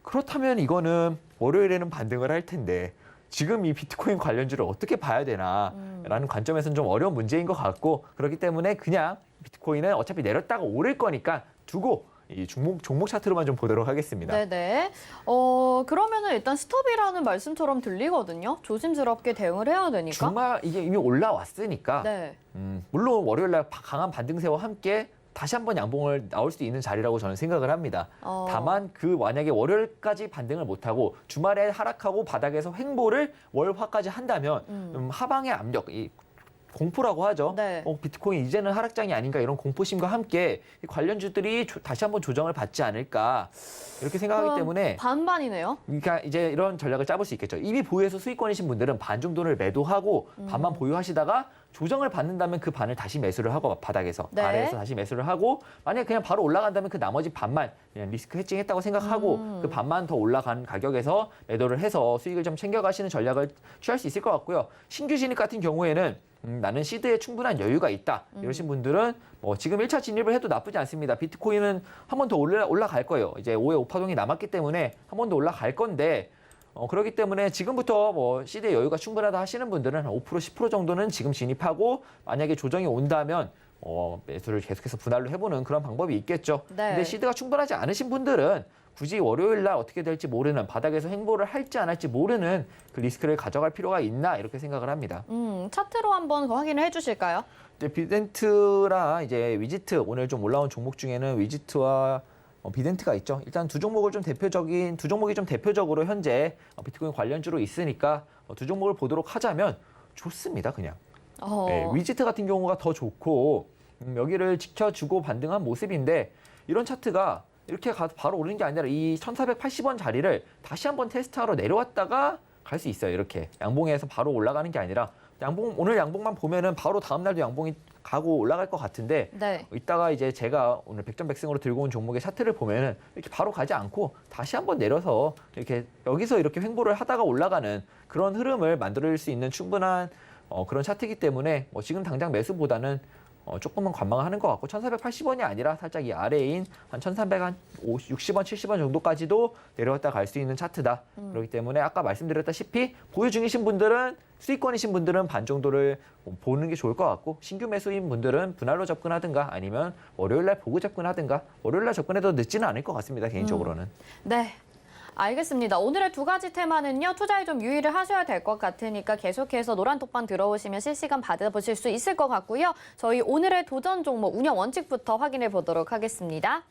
그렇다면 이거는 월요일에는 반등을 할 텐데 지금 이 비트코인 관련주를 어떻게 봐야 되나라는 관점에서는 좀 어려운 문제인 것 같고 그렇기 때문에 그냥 비트코인은 어차피 내렸다가 오를 거니까 두고 이 종목 차트로만 좀 보도록 하겠습니다.
네네. 그러면은 일단 스톱이라는 말씀처럼 들리거든요. 조심스럽게 대응을 해야 되니까.
주말 이게 이미 올라왔으니까
네.
물론 월요일날 강한 반등세와 함께 다시 한번 양봉을 나올 수 있는 자리라고 저는 생각을 합니다. 다만 만약에 월요일까지 반등을 못하고 주말에 하락하고 바닥에서 횡보를 월화까지 한다면 하방의 압력, 이 공포라고 하죠.
네.
비트코인 이제는 하락장이 아닌가 이런 공포심과 함께 관련주들이 다시 한번 조정을 받지 않을까 이렇게 생각하기 때문에
반반이네요.
그러니까 이제 이런 전략을 짜볼 수 있겠죠. 이미 보유해서 수익권이신 분들은 반 정도를 매도하고 반만 보유하시다가 조정을 받는다면 그 반을 다시 매수를 하고 바닥에서
네.
아래에서 다시 매수를 하고 만약에 그냥 바로 올라간다면 그 나머지 반만 그냥 리스크 해칭했다고 생각하고 그 반만 더 올라간 가격에서 매도를 해서 수익을 좀 챙겨가시는 전략을 취할 수 있을 것 같고요. 신규 진입 같은 경우에는 나는 시드에 충분한 여유가 있다. 이러신 분들은 지금 1차 진입을 해도 나쁘지 않습니다. 비트코인은 한 번 더 올라갈 거예요. 이제 5의 5파동이 남았기 때문에 한 번 더 올라갈 건데 그렇기 때문에 지금부터 시드의 여유가 충분하다 하시는 분들은 한 5%, 10% 정도는 지금 진입하고 만약에 조정이 온다면 매수를 계속해서 분할로 해보는 그런 방법이 있겠죠.
네.
근데 시드가 충분하지 않으신 분들은 굳이 월요일 날 어떻게 될지 모르는, 바닥에서 횡보를 할지 안 할지 모르는 그 리스크를 가져갈 필요가 있나 이렇게 생각을 합니다.
차트로 한번 확인을 해주실까요?
이제 비덴트랑 이제 위지트, 오늘 좀 올라온 종목 중에는 위지트와 비덴트가 있죠. 일단 두 종목이 좀 대표적으로 현재 비트코인 관련주로 있으니까 두 종목을 보도록 하자면 좋습니다, 그냥. 네, 위지트 같은 경우가 더 좋고 여기를 지켜주고 반등한 모습인데, 이런 차트가 이렇게 가서 바로 오르는 게 아니라 이 1480원 자리를 다시 한번 테스트하러 내려왔다가 갈 수 있어요. 이렇게 양봉에서 바로 올라가는 게 아니라 오늘 양봉만 보면은 바로 다음 날도 양봉이 가고 올라갈 것 같은데,
네.
이따가 이제 제가 오늘 백전백승으로 들고 온 종목의 차트를 보면은 이렇게 바로 가지 않고 다시 한번 내려서 이렇게 여기서 이렇게 횡보를 하다가 올라가는 그런 흐름을 만들 수 있는 충분한 그런 차트이기 때문에 지금 당장 매수보다는 조금은 관망하는 것 같고, 1480원이 아니라 살짝 이 아래인 한 1360원, 70원 정도까지도 내려왔다 갈 수 있는 차트다. 그렇기 때문에 아까 말씀드렸다시피 보유 중이신 분들은, 수익권이신 분들은 반 정도를 보는 게 좋을 것 같고, 신규 매수인 분들은 분할로 접근하든가 아니면 월요일날 보고 접근하든가, 월요일날 접근해도 늦지는 않을 것 같습니다, 개인적으로는.
네. 알겠습니다. 오늘의 두 가지 테마는요, 투자에 좀 유의를 하셔야 될 것 같으니까 계속해서 노란톡방 들어오시면 실시간 받아보실 수 있을 것 같고요. 저희 오늘의 도전 종목 운영 원칙부터 확인해 보도록 하겠습니다.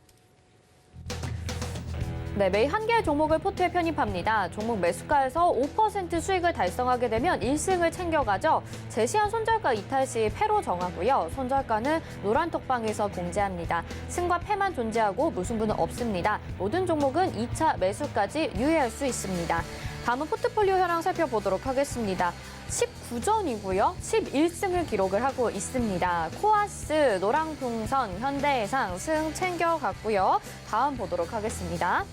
네, 매일 한 개의 종목을 포트에 편입합니다. 종목 매수가에서 5% 수익을 달성하게 되면 1승을 챙겨가죠. 제시한 손절가 이탈 시 패로 정하고요. 손절가는 노란톡방에서 공지합니다. 승과 패만 존재하고 무승부는 없습니다. 모든 종목은 2차 매수까지 유의할 수 있습니다. 다음은 포트폴리오 현황 살펴보도록 하겠습니다. 19전이고요. 11승을 기록을 하고 있습니다. 코아스, 노랑풍선, 현대해상 승 챙겨갔고요. 다음 보도록 하겠습니다.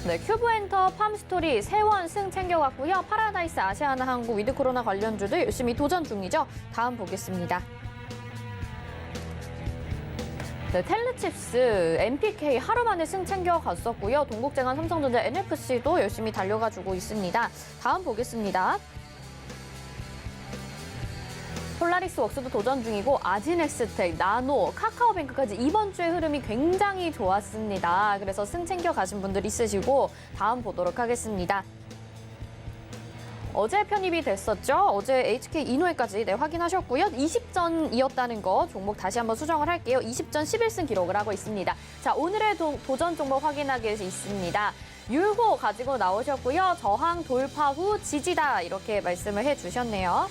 네, 큐브엔터, 팜스토리, 세원 승 챙겨갔고요. 파라다이스, 아시아나항공, 위드코로나 관련주들 열심히 도전 중이죠. 다음 보겠습니다. 네, 텔레칩스, MPK 하루 만에 승 챙겨갔었고요. 동국제관, 삼성전자, NFC도 열심히 달려가지고 있습니다. 다음 보겠습니다. 폴라리스 웍스도 도전 중이고, 아진엑스텍, 나노, 카카오뱅크까지 이번 주의 흐름이 굉장히 좋았습니다. 그래서 승 챙겨가신 분들 있으시고, 다음 보도록 하겠습니다. 어제 편입이 됐었죠. 어제 HK 이노에까지 확인하셨고요. 20전이었다는 거 종목 다시 한번 수정을 할게요. 20전 11승 기록을 하고 있습니다. 자, 오늘의 도전 종목 확인하게 있습니다. 율호 가지고 나오셨고요. 저항 돌파 후 지지다 이렇게 말씀을 해주셨네요.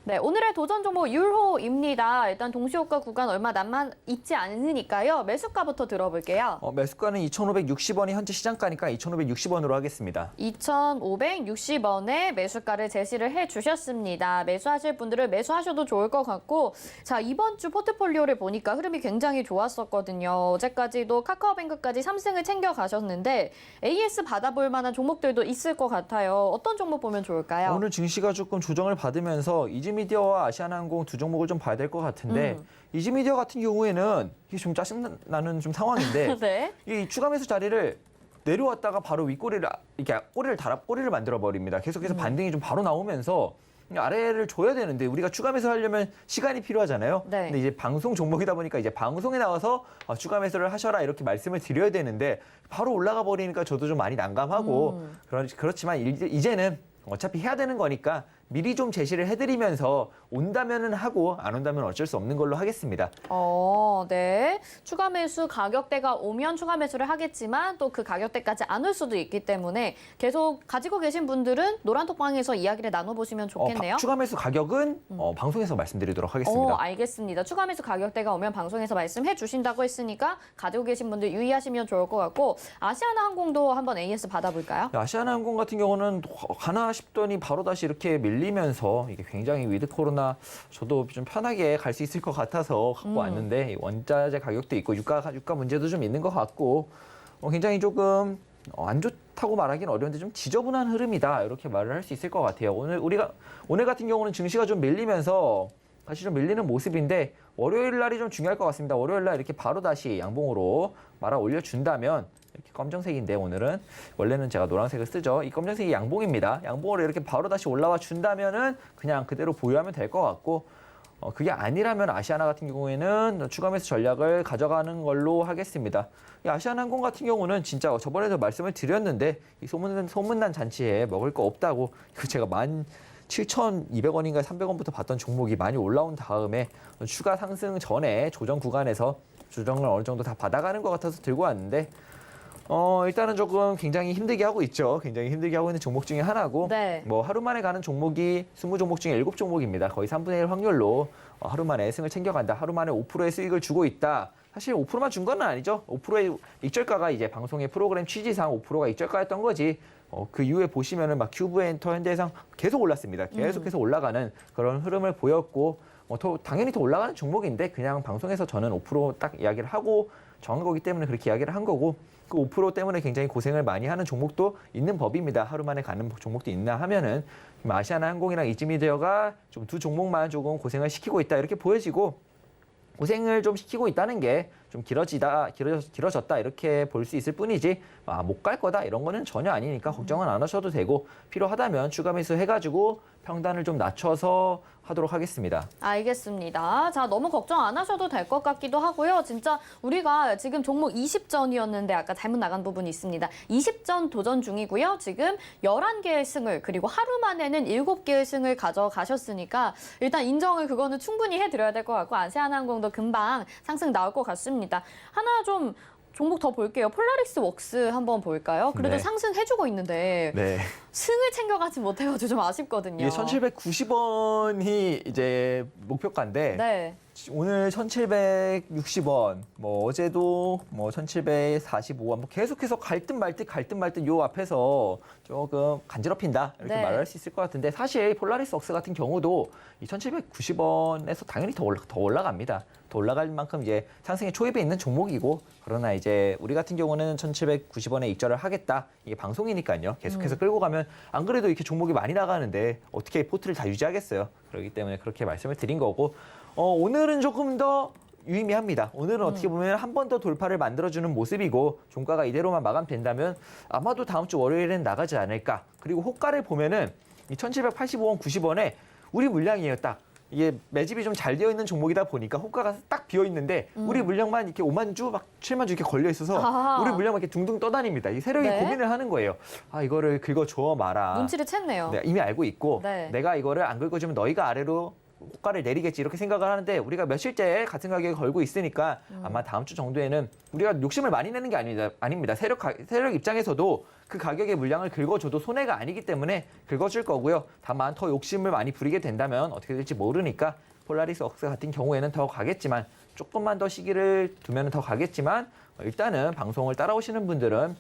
네, 오늘의 도전 종목 율호입니다. 일단 동시호가 구간 얼마 남아 있지 않으니까요. 매수가부터 들어볼게요.
매수가는 2,560원이 현재 시장가니까 2,560원으로 하겠습니다.
2,560원에 매수가를 제시를 해주셨습니다. 매수하실 분들은 매수하셔도 좋을 것 같고, 자, 이번 주 포트폴리오를 보니까 흐름이 굉장히 좋았었거든요. 어제까지도 카카오뱅크까지 3승을 챙겨가셨는데 AS 받아볼 만한 종목들도 있을 것 같아요. 어떤 종목 보면 좋을까요?
오늘 증시가 조금 조정을 받으면서 이지미디어와 아시아나항공 두 종목을 좀 봐야 될 것 같은데, 이지미디어 같은 경우에는 이게 좀 짜증나는 좀 상황인데
네.
이 추가 매수 자리를 내려왔다가 바로 윗꼬리를 이렇게 꼬리를 만들어 버립니다. 계속해서 반등이 좀 바로 나오면서 아래를 줘야 되는데, 우리가 추가 매수 하려면 시간이 필요하잖아요.
네.
근데 이제 방송 종목이다 보니까 이제 방송에 나와서 추가 매수를 하셔라 이렇게 말씀을 드려야 되는데 바로 올라가 버리니까 저도 좀 많이 난감하고, 그렇지만 이제는 어차피 해야 되는 거니까 미리 좀 제시를 해드리면서 온다면은 하고 안 온다면 어쩔 수 없는 걸로 하겠습니다.
네. 추가 매수 가격대가 오면 추가 매수를 하겠지만 또 그 가격대까지 안 올 수도 있기 때문에 계속 가지고 계신 분들은 노란톡방에서 이야기를 나눠보시면 좋겠네요.
추가 매수 가격은 방송에서 말씀드리도록 하겠습니다.
알겠습니다. 추가 매수 가격대가 오면 방송에서 말씀해 주신다고 했으니까 가지고 계신 분들 유의하시면 좋을 것 같고, 아시아나항공도 한번 AS 받아볼까요?
아시아나항공 같은 경우는 가나 싶더니 바로 다시 이렇게 밀리면서 이게 굉장히 위드 코로나 저도 좀 편하게 갈 수 있을 것 같아서 갖고 왔는데, 원자재 가격도 있고 유가 문제도 좀 있는 것 같고, 굉장히 조금 안 좋다고 말하기는 어려운데 좀 지저분한 흐름이다 이렇게 말을 할 수 있을 것 같아요. 오늘 같은 경우는 증시가 좀 밀리면서 다시 좀 밀리는 모습인데, 월요일 날이 좀 중요할 것 같습니다. 월요일 날 이렇게 바로 다시 양봉으로 말아 올려준다면 이렇게 검정색인데 오늘은 원래는 제가 노란색을 쓰죠. 이 검정색이 양봉입니다. 양봉으로 이렇게 바로 다시 올라와 준다면은 그냥 그대로 보유하면 될 것 같고 그게 아니라면 아시아나 같은 경우에는 추가 매수 전략을 가져가는 걸로 하겠습니다. 이 아시아나항공 같은 경우는 진짜 저번에도 말씀을 드렸는데 이 소문난 잔치에 먹을 거 없다고 이거 제가 17,200원인가 300원부터 봤던 종목이 많이 올라온 다음에 추가 상승 전에 조정 구간에서 조정을 어느 정도 다 받아가는 것 같아서 들고 왔는데 일단은 조금 굉장히 힘들게 하고 있죠. 굉장히 힘들게 하고 있는 종목 중에 하나고
네.
뭐 하루 만에 가는 종목이 20종목 중에 7종목입니다. 거의 3분의 1 확률로 하루 만에 승을 챙겨간다. 하루 만에 5%의 수익을 주고 있다. 사실 5%만 준 건 아니죠. 5%의 익절가가 이제 방송의 프로그램 취지상 5%가 익절가였던 거지. 그 이후에 보시면은 막 큐브엔터, 현대해상 계속 올랐습니다. 계속해서 올라가는 그런 흐름을 보였고 당연히 더 올라가는 종목인데 그냥 방송에서 저는 5%딱 이야기를 하고 정한 거기 때문에 그렇게 이야기를 한 거고 그 5% 때문에 굉장히 고생을 많이 하는 종목도 있는 법입니다. 하루 만에 가는 종목도 있나 하면은 아시아나항공이랑 이지미디어가 좀 두 종목만 조금 고생을 시키고 있다 이렇게 보여지고 고생을 좀 시키고 있다는 게 좀 길어졌다 이렇게 볼 수 있을 뿐이지 못 갈 거다 이런 거는 전혀 아니니까 걱정은 안 하셔도 되고 필요하다면 추가 매수 해가지고 평단을 좀 낮춰서 하도록 하겠습니다.
알겠습니다. 자, 너무 걱정 안 하셔도 될 것 같기도 하고요. 진짜 우리가 지금 종목 20전이었는데 아까 잘못 나간 부분이 있습니다. 20전 도전 중이고요. 지금 11개의 승을 그리고 하루 만에는 7개의 승을 가져가셨으니까 일단 인정을 그거는 충분히 해드려야 될 것 같고 아시아나항공도 금방 상승 나올 것 같습니다. 하나 좀 종목 더 볼게요. 폴라리스 웍스 한번 볼까요? 그래도
네.
상승해주고 있는데
네.
승을 챙겨가지 못해가지고 좀 아쉽거든요.
이게 1,790원이 이제 목표가인데
네.
오늘 1,760원, 뭐 어제도 뭐 1,745원, 뭐 계속해서 갈 듯 말 듯 요 앞에서 조금 간지럽힌다 이렇게
네.
말할 수 있을 것 같은데 사실 폴라리스 웍스 같은 경우도 이 1,790원에서 당연히 더 올라갑니다. 더 올라갈 만큼 이제 상승의 초입에 있는 종목이고 그러나 이제 우리 같은 경우는 1,790원에 익절을 하겠다 이게 방송이니까요. 계속해서 끌고 가면 안 그래도 이렇게 종목이 많이 나가는데 어떻게 포트를 다 유지하겠어요. 그렇기 때문에 그렇게 말씀을 드린 거고. 오늘은 조금 더 유의미합니다. 오늘은 어떻게 보면 한 번 더 돌파를 만들어주는 모습이고 종가가 이대로만 마감된다면 아마도 다음 주 월요일엔 나가지 않을까. 그리고 호가를 보면은 이 1,785원, 90원에 우리 물량이에요. 딱. 이게 매집이 좀 잘 되어 있는 종목이다 보니까 호가가 딱 비어 있는데 우리 물량만 이렇게 5만 주, 막 7만 주 이렇게 걸려 있어서
아하.
우리 물량만 이렇게 둥둥 떠다닙니다. 이 세력이
네.
고민을 하는 거예요. 이거를 긁어줘 마라.
눈치를 챘네요.
네, 이미 알고 있고
네.
내가 이거를 안 긁어주면 너희가 아래로 호가를 내리겠지 이렇게 생각을 하는데 우리가 며칠째 같은 가격에 걸고 있으니까 아마 다음 주 정도에는 우리가 욕심을 많이 내는 게 아닙니다. 세력 입장에서도 그 가격의 물량을 긁어줘도 손해가 아니기 때문에 긁어줄 거고요. 다만 더 욕심을 많이 부리게 된다면 어떻게 될지 모르니까 폴라리스 웍스 같은 경우에는 더 가겠지만 조금만 더 시기를 두면 더 가겠지만 일단은 방송을 따라오시는 분들은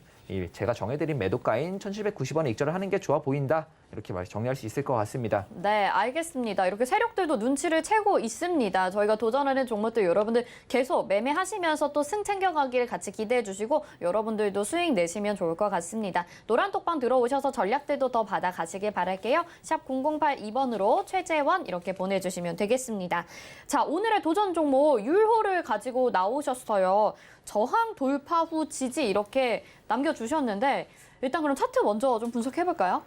제가 정해드린 매도가인 1,790원에 익절을 하는 게 좋아 보인다. 이렇게 정리할 수 있을 것 같습니다.
네, 알겠습니다. 이렇게 세력들도 눈치를 채고 있습니다. 저희가 도전하는 종목들 여러분들 계속 매매하시면서 또 승 챙겨가기를 같이 기대해 주시고 여러분들도 수익 내시면 좋을 것 같습니다. 노란 톡방 들어오셔서 전략들도 더 받아가시길 바랄게요. 샵 0082번으로 최재원 이렇게 보내주시면 되겠습니다. 자, 오늘의 도전 종목 율호를 가지고 나오셨어요. 저항 돌파 후 지지 이렇게 남겨주셨는데 일단 그럼 차트 먼저 좀 분석해볼까요?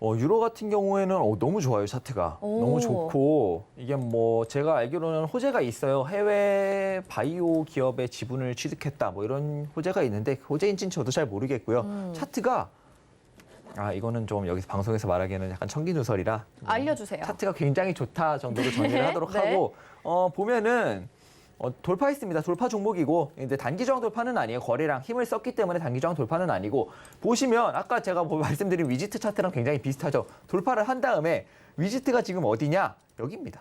유로 같은 경우에는 너무 좋아요, 차트가.
오.
너무 좋고 이게 뭐 제가 알기로는 호재가 있어요. 해외 바이오 기업의 지분을 취득했다. 뭐 이런 호재가 있는데 그 호재인지는 저도 잘 모르겠고요. 차트가 이거는 좀 여기서 방송에서 말하기에는 약간 청기누설이라
알려주세요.
차트가 굉장히 좋다 정도로 정리를 하도록
네.
하고 보면은 돌파했습니다. 돌파 종목이고 근데 단기 저항 돌파는 아니에요. 거래량 힘을 썼기 때문에 단기 저항 돌파는 아니고 보시면 아까 제가 말씀드린 위지트 차트랑 굉장히 비슷하죠. 돌파를 한 다음에 위지트가 지금 어디냐? 여기입니다.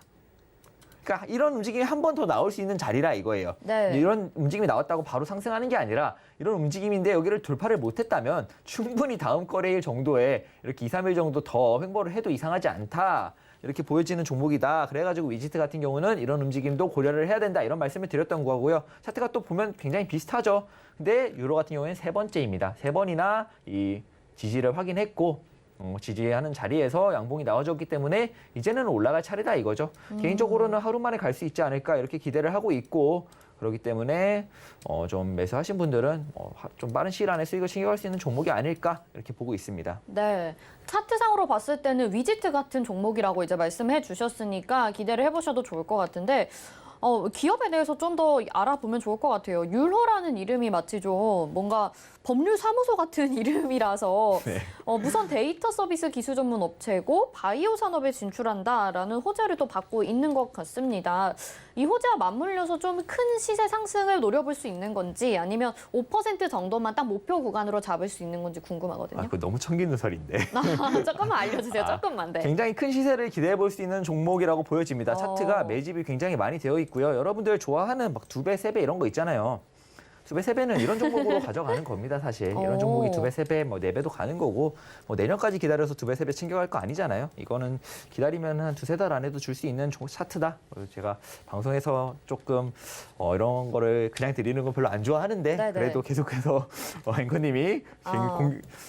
그러니까 이런 움직임이 한 번 더 나올 수 있는 자리라 이거예요.
네.
이런 움직임이 나왔다고 바로 상승하는 게 아니라 이런 움직임인데 여기를 돌파를 못했다면 충분히 다음 거래일 정도에 이렇게 2, 3일 정도 더 횡보를 해도 이상하지 않다. 이렇게 보여지는 종목이다. 그래가지고 위지트 같은 경우는 이런 움직임도 고려를 해야 된다. 이런 말씀을 드렸던 거고요. 차트가 또 보면 굉장히 비슷하죠. 근데 유로 같은 경우에는 세 번째입니다. 세 번이나 이 지지를 확인했고 지지하는 자리에서 양봉이 나와줬기 때문에 이제는 올라갈 차례다 이거죠. 개인적으로는 하루 만에 갈 수 있지 않을까 이렇게 기대를 하고 있고 그렇기 때문에 좀 매수하신 분들은 좀 빠른 시일 안에 수익을 챙겨갈 수 있는 종목이 아닐까 이렇게 보고 있습니다.
네. 차트상으로 봤을 때는 위지트 같은 종목이라고 이제 말씀해 주셨으니까 기대를 해보셔도 좋을 것 같은데 기업에 대해서 좀 더 알아보면 좋을 것 같아요. 율호라는 이름이 마치 좀 뭔가 법률사무소 같은 이름이라서
네.
무선 데이터 서비스 기술 전문 업체고 바이오 산업에 진출한다라는 호재를 또 받고 있는 것 같습니다. 이 호재와 맞물려서 좀 큰 시세 상승을 노려볼 수 있는 건지 아니면 5% 정도만 딱 목표 구간으로 잡을 수 있는 건지 궁금하거든요.
그거 너무 청기누설인데.
조금만 알려주세요. 조금만. 네.
굉장히 큰 시세를 기대해 볼 수 있는 종목이라고 보여집니다. 차트가 매집이 굉장히 많이 되어 있고요. 여러분들 좋아하는 막 2배, 3배 이런 거 있잖아요. 2배, 3배는 이런 종목으로 가져가는 겁니다, 사실. 이런 종목이 2배, 3배, 뭐 4배도 가는 거고 뭐 내년까지 기다려서 2배, 3배 챙겨갈 거 아니잖아요. 이거는 기다리면 한 2-3달 안에도 줄 수 있는 차트다. 제가 방송에서 조금 이런 거를 그냥 드리는 건 별로 안 좋아하는데
네네.
그래도 계속해서 앵커님이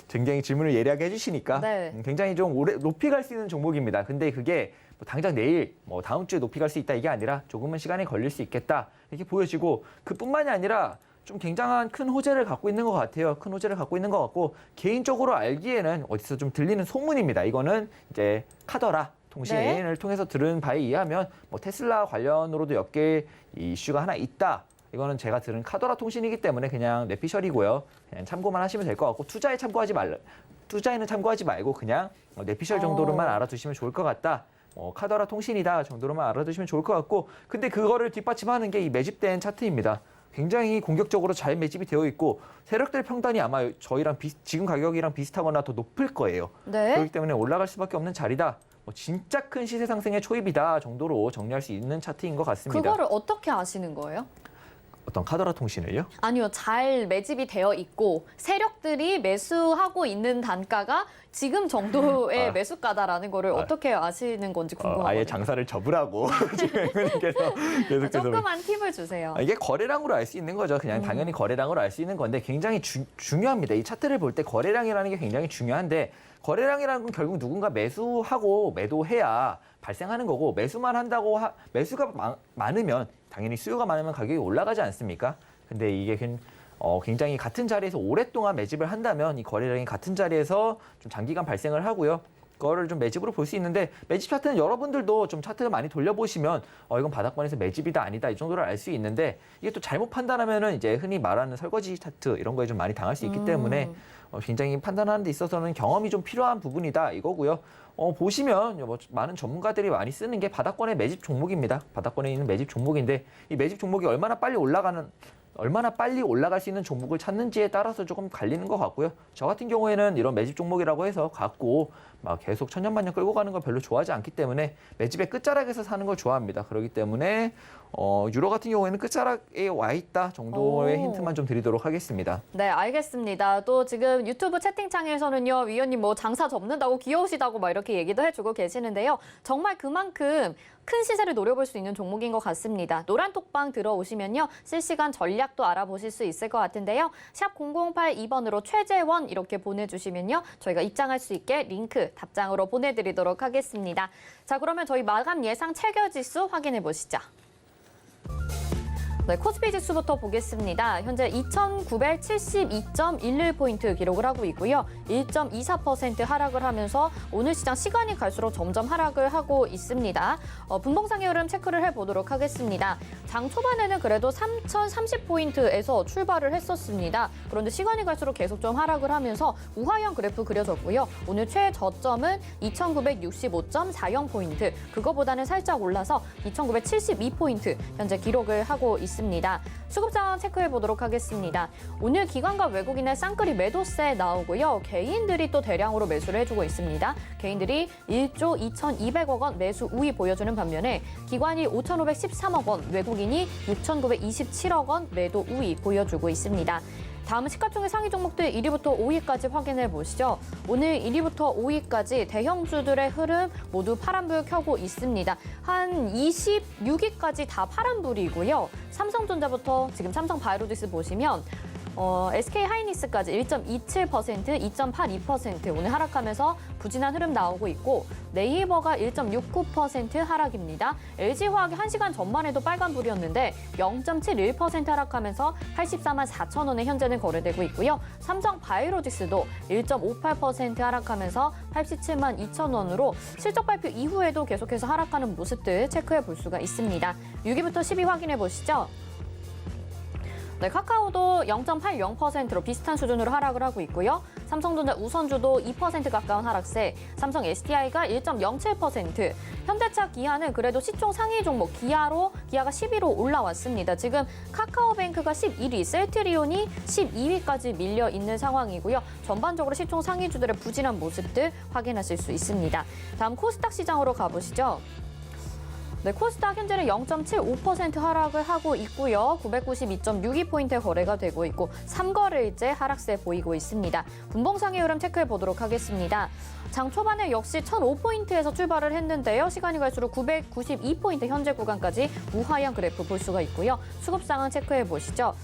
굉장히 질문을 예리하게 해주시니까
네.
굉장히 좀 오래 높이 갈 수 있는 종목입니다. 근데 그게 뭐 당장 내일, 뭐 다음 주에 높이 갈 수 있다 이게 아니라 조금은 시간이 걸릴 수 있겠다 이렇게 보여지고 그뿐만이 아니라 좀 굉장한 큰 호재를 갖고 있는 것 같아요. 큰 호재를 갖고 있는 것 같고 개인적으로 알기에는 어디서 좀 들리는 소문입니다. 이거는 이제 카더라 통신을 통해서 들은 바에 의하면 뭐 테슬라 관련으로도 몇 개 이슈가 하나 있다. 이거는 제가 들은 카더라 통신이기 때문에 그냥 뇌피셜이고요. 그냥 참고만 하시면 될 것 같고 투자에는 참고하지 말고 그냥 뇌피셜 정도로만 알아두시면 좋을 것 같다. 카더라 통신이다 정도로만 알아두시면 좋을 것 같고 근데 그거를 뒷받침하는 게 이 매집된 차트입니다. 굉장히 공격적으로 잘 매집이 되어 있고 세력들 평단이 아마 저희랑 지금 가격이랑 비슷하거나 더 높을 거예요.
네.
그렇기 때문에 올라갈 수밖에 없는 자리다. 진짜 큰 시세 상승의 초입이다 정도로 정리할 수 있는 차트인 것 같습니다.
그거를 어떻게 아시는 거예요?
어떤 카더라 통신을요?
아니요. 잘 매집이 되어 있고 세력들이 매수하고 있는 단가가 지금 정도의 매수가다라는 거를 어떻게 아시는 건지 궁금하거든요.
아예 장사를 접으라고 지금 앵커님께서 계속해서
조그만 팁을 주세요.
이게 거래량으로 알 수 있는 거죠. 그냥 당연히 거래량으로 알 수 있는 건데 굉장히 중요합니다. 이 차트를 볼 때 거래량이라는 게 굉장히 중요한데 거래량이라는 건 결국 누군가 매수하고 매도해야 발생하는 거고 매수만 한다고 매수가 많으면 당연히 수요가 많으면 가격이 올라가지 않습니까? 근데 이게 굉장히 같은 자리에서 오랫동안 매집을 한다면 이 거래량이 같은 자리에서 좀 장기간 발생을 하고요. 그거를 좀 매집으로 볼 수 있는데 매집 차트는 여러분들도 좀 차트를 많이 돌려보시면 이건 바닥권에서 매집이다 아니다 이 정도를 알 수 있는데 이게 또 잘못 판단하면은 이제 흔히 말하는 설거지 차트 이런 거에 좀 많이 당할 수 있기 때문에 굉장히 판단하는 데 있어서는 경험이 좀 필요한 부분이다 이거고요. 보시면 많은 전문가들이 많이 쓰는 게 바닥권의 매집 종목입니다. 바닥권에 있는 매집 종목인데 이 매집 종목이 얼마나 빨리 올라갈 수 있는 종목을 찾는지에 따라서 조금 갈리는 것 같고요. 저 같은 경우에는 이런 매집 종목이라고 해서 갖고 막 계속 천년만년 끌고 가는 걸 별로 좋아하지 않기 때문에 매집의 끝자락에서 사는 걸 좋아합니다. 그렇기 때문에 유로 같은 경우에는 끝자락에 와 있다 정도의 힌트만 좀 드리도록 하겠습니다.
네, 알겠습니다. 또 지금 유튜브 채팅창에서는요, 위원님 뭐 장사 접는다고 귀여우시다고 막 이렇게 얘기도 해주고 계시는데요. 정말 그만큼 큰 시세를 노려볼 수 있는 종목인 것 같습니다. 노란톡방 들어오시면요, 실시간 전략도 알아보실 수 있을 것 같은데요. 샵 0082번으로 최재원 이렇게 보내주시면요, 저희가 입장할 수 있게 링크 답장으로 보내드리도록 하겠습니다. 자, 그러면 저희 마감 예상 체결지수 확인해 보시죠. 네, 코스피 지수부터 보겠습니다. 현재 2,972.11포인트 기록을 하고 있고요. 1.24% 하락을 하면서 오늘 시장 시간이 갈수록 점점 하락을 하고 있습니다. 분봉상의 흐름 체크를 해보도록 하겠습니다. 장 초반에는 그래도 3,030포인트에서 출발을 했었습니다. 그런데 시간이 갈수록 계속 좀 하락을 하면서 우하형 그래프 그려졌고요. 오늘 최저점은 2,965.40포인트. 그거보다는 살짝 올라서 2,972포인트 현재 기록을 하고 있습니다. 수급장 체크해 보도록 하겠습니다. 오늘 기관과 외국인의 쌍끌이 매도세 나오고요. 개인들이 또 대량으로 매수를 해주고 있습니다. 개인들이 1조 2,200억 원 매수 우위 보여주는 반면에 기관이 5,513억 원, 외국인이 6,927억 원 매도 우위 보여주고 있습니다. 다음은 시가총액 상위 종목들 1위부터 5위까지 확인해 보시죠. 오늘 1위부터 5위까지 대형주들의 흐름 모두 파란불 켜고 있습니다. 한 26위까지 다 파란불이고요. 삼성전자부터 지금 삼성바이오로직스 보시면 SK 하이닉스까지 1.27%, 2.82% 오늘 하락하면서 부진한 흐름 나오고 있고 네이버가 1.69% 하락입니다. LG화학이 1시간 전만 해도 빨간불이었는데 0.71% 하락하면서 84만 4천 원에 현재는 거래되고 있고요. 삼성바이오로직스도 1.58% 하락하면서 87만 2천 원으로 실적 발표 이후에도 계속해서 하락하는 모습들 체크해 볼 수가 있습니다. 6위부터 10위 확인해 보시죠. 네, 카카오도 0.80%로 비슷한 수준으로 하락을 하고 있고요. 삼성전자 우선주도 2% 가까운 하락세, 삼성 SDI가 1.07%, 현대차 기아는 그래도 시총 상위 종목 기아가 10위로 올라왔습니다. 지금 카카오뱅크가 11위, 셀트리온이 12위까지 밀려 있는 상황이고요. 전반적으로 시총 상위주들의 부진한 모습들 확인하실 수 있습니다. 다음 코스닥 시장으로 가보시죠. 네, 코스닥 현재는 0.75% 하락을 하고 있고요. 992.62포인트 거래가 되고 있고 3거래일째 하락세 보이고 있습니다. 분봉상의 흐름 체크해 보도록 하겠습니다. 장 초반에 역시 1,005포인트에서 출발을 했는데요. 시간이 갈수록 992포인트 현재 구간까지 우하향 그래프 볼 수가 있고요. 수급 상황 체크해 보시죠.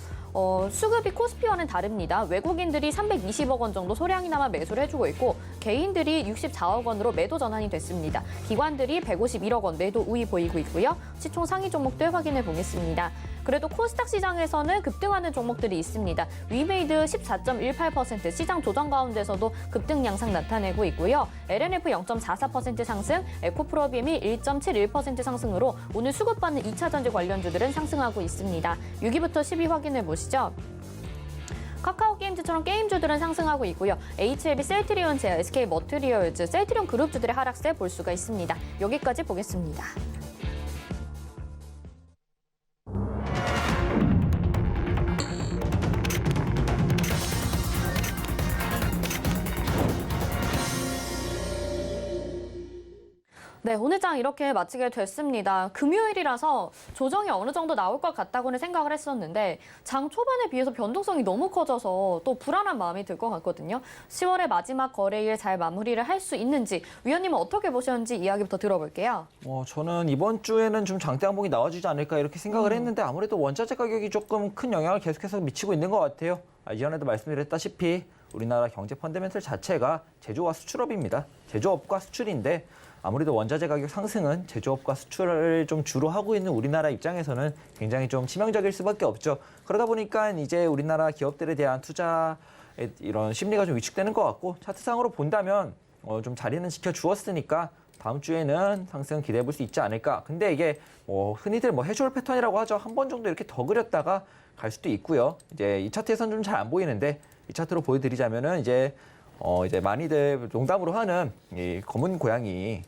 수급이 코스피와는 다릅니다. 외국인들이 320억 원 정도 소량이나마 매수를 해주고 있고 개인들이 64억 원으로 매도 전환이 됐습니다. 기관들이 151억 원 매도 우위 보이고 있고요. 시총 상위 종목들 확인해 보겠습니다. 그래도 코스닥 시장에서는 급등하는 종목들이 있습니다. 위메이드 14.18% 시장 조정 가운데서도 급등 양상 나타내고 있고요. LNF 0.44% 상승, 에코프로비엠이 1.71% 상승으로 오늘 수급받는 2차 전지 관련주들은 상승하고 있습니다. 6위부터 10위 확인해 보시죠. 카카오 게임즈처럼 게임주들은 상승하고 있고요. HLB, 셀트리온 제야, SK 머티리얼즈, 셀트리온 그룹주들의 하락세 볼 수가 있습니다. 여기까지 보겠습니다. 네, 오늘 장 이렇게 마치게 됐습니다. 금요일이라서 조정이 어느 정도 나올 것 같다고는 생각을 했었는데 장 초반에 비해서 변동성이 너무 커져서 또 불안한 마음이 들 것 같거든요. 10월의 마지막 거래일 잘 마무리를 할 수 있는지 위원님은 어떻게 보셨는지 이야기부터 들어볼게요.
저는 이번 주에는 좀 장대 항봉이 나와주지 않을까 이렇게 생각을 했는데 아무래도 원자재 가격이 조금 큰 영향을 계속해서 미치고 있는 것 같아요. 이전에도 말씀드렸다시피 우리나라 경제 펀더멘털 자체가 제조와 수출업입니다. 제조업과 수출인데 아무래도 원자재 가격 상승은 제조업과 수출을 좀 주로 하고 있는 우리나라 입장에서는 굉장히 좀 치명적일 수밖에 없죠. 그러다 보니까 이제 우리나라 기업들에 대한 투자의 이런 심리가 좀 위축되는 것 같고 차트상으로 본다면 좀 자리는 지켜주었으니까 다음 주에는 상승 기대해 볼 수 있지 않을까. 근데 이게 흔히들 해쇼 패턴이라고 하죠. 한 번 정도 이렇게 더 그렸다가 갈 수도 있고요. 이제 이 차트에서는 좀 잘 안 보이는데 이 차트로 보여드리자면은 이제 많이들 농담으로 하는 이 검은 고양이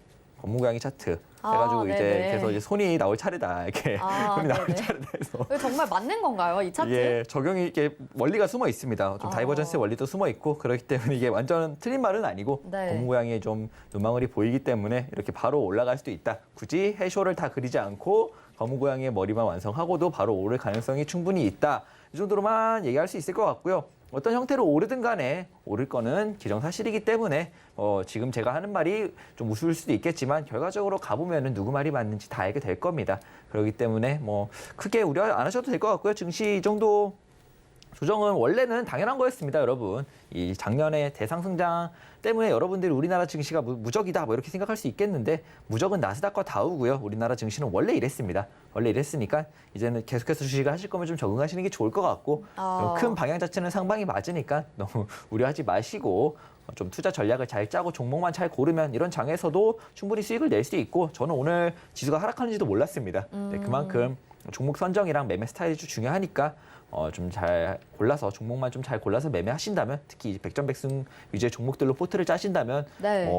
차트 해가지고 이제 그래서 이제 손이 나올 차례다 이렇게 손이 나올 차례다 해서
정말 맞는 건가요, 이 차트?
예, 적용이 이렇게 원리가 숨어 있습니다. 좀 다이버전스의 원리도 숨어 있고 그렇기 때문에 이게 완전 틀린 말은 아니고 검은 고양이의 좀 눈망울이 보이기 때문에 이렇게 바로 올라갈 수도 있다. 굳이 해쇼를 다 그리지 않고 검은 고양이의 머리만 완성하고도 바로 오를 가능성이 충분히 있다. 이 정도로만 얘기할 수 있을 것 같고요. 어떤 형태로 오르든 간에 오를 거는 기정사실이기 때문에 지금 제가 하는 말이 좀 우스울 수도 있겠지만 결과적으로 가보면은 누구 말이 맞는지 다 알게 될 겁니다. 그렇기 때문에 크게 우려 안 하셔도 될 것 같고요. 증시 이 정도 조정은 원래는 당연한 거였습니다, 여러분. 이 작년에 대상승장 때문에 여러분들이 우리나라 증시가 무적이다 이렇게 생각할 수 있겠는데 무적은 나스닥과 다우고요. 우리나라 증시는 원래 이랬습니다. 원래 이랬으니까 이제는 계속해서 주식을 하실 거면 좀 적응하시는 게 좋을 것 같고 큰 방향 자체는 상방이 맞으니까 너무 우려하지 마시고 좀 투자 전략을 잘 짜고 종목만 잘 고르면 이런 장에서도 충분히 수익을 낼 수 있고 저는 오늘 지수가 하락하는지도 몰랐습니다. 네, 그만큼 종목 선정이랑 매매 스타일이 좀 중요하니까 좀 잘 골라서 종목만 좀 잘 골라서 매매하신다면 특히 백전백승 위주의 종목들로 포트를 짜신다면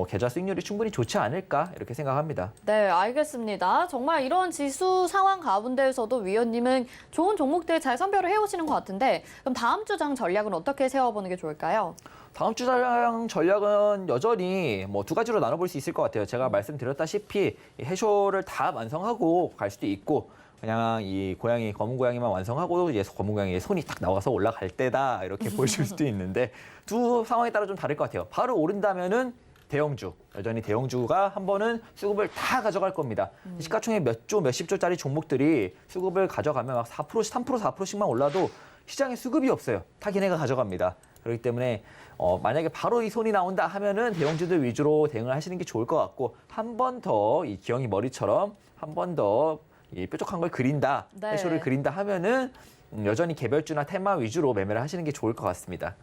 계좌 수익률이 충분히 좋지 않을까 이렇게 생각합니다.
네, 알겠습니다. 정말 이런 지수 상황 가운데에서도 위원님은 좋은 종목들 잘 선별을 해오시는 것 같은데 그럼 다음 주 장 전략은 어떻게 세워보는 게 좋을까요?
다음 주 장 전략은 여전히 두 가지로 나눠볼 수 있을 것 같아요. 제가 말씀드렸다시피 해쇼를 다 완성하고 갈 수도 있고 그냥 이 검은 고양이만 완성하고 이제 검은 고양이의 손이 딱 나와서 올라갈 때다 이렇게 보실 수도 있는데 두 상황에 따라 좀 다를 것 같아요. 바로 오른다면은 대형주, 여전히 대형주가 한 번은 수급을 다 가져갈 겁니다. 시가총액 몇십조짜리 종목들이 수급을 가져가면 막 4%, 3%, 4%씩만 올라도 시장에 수급이 없어요. 다 걔네가 가져갑니다. 그렇기 때문에 만약에 바로 이 손이 나온다 하면은 대형주들 위주로 대응을 하시는 게 좋을 것 같고 한 번 더 이 기영이 머리처럼 한 번 더 이 뾰족한 걸 그린다,
네.
해쇼를 그린다 하면은 여전히 개별주나 테마 위주로 매매를 하시는 게 좋을 것 같습니다.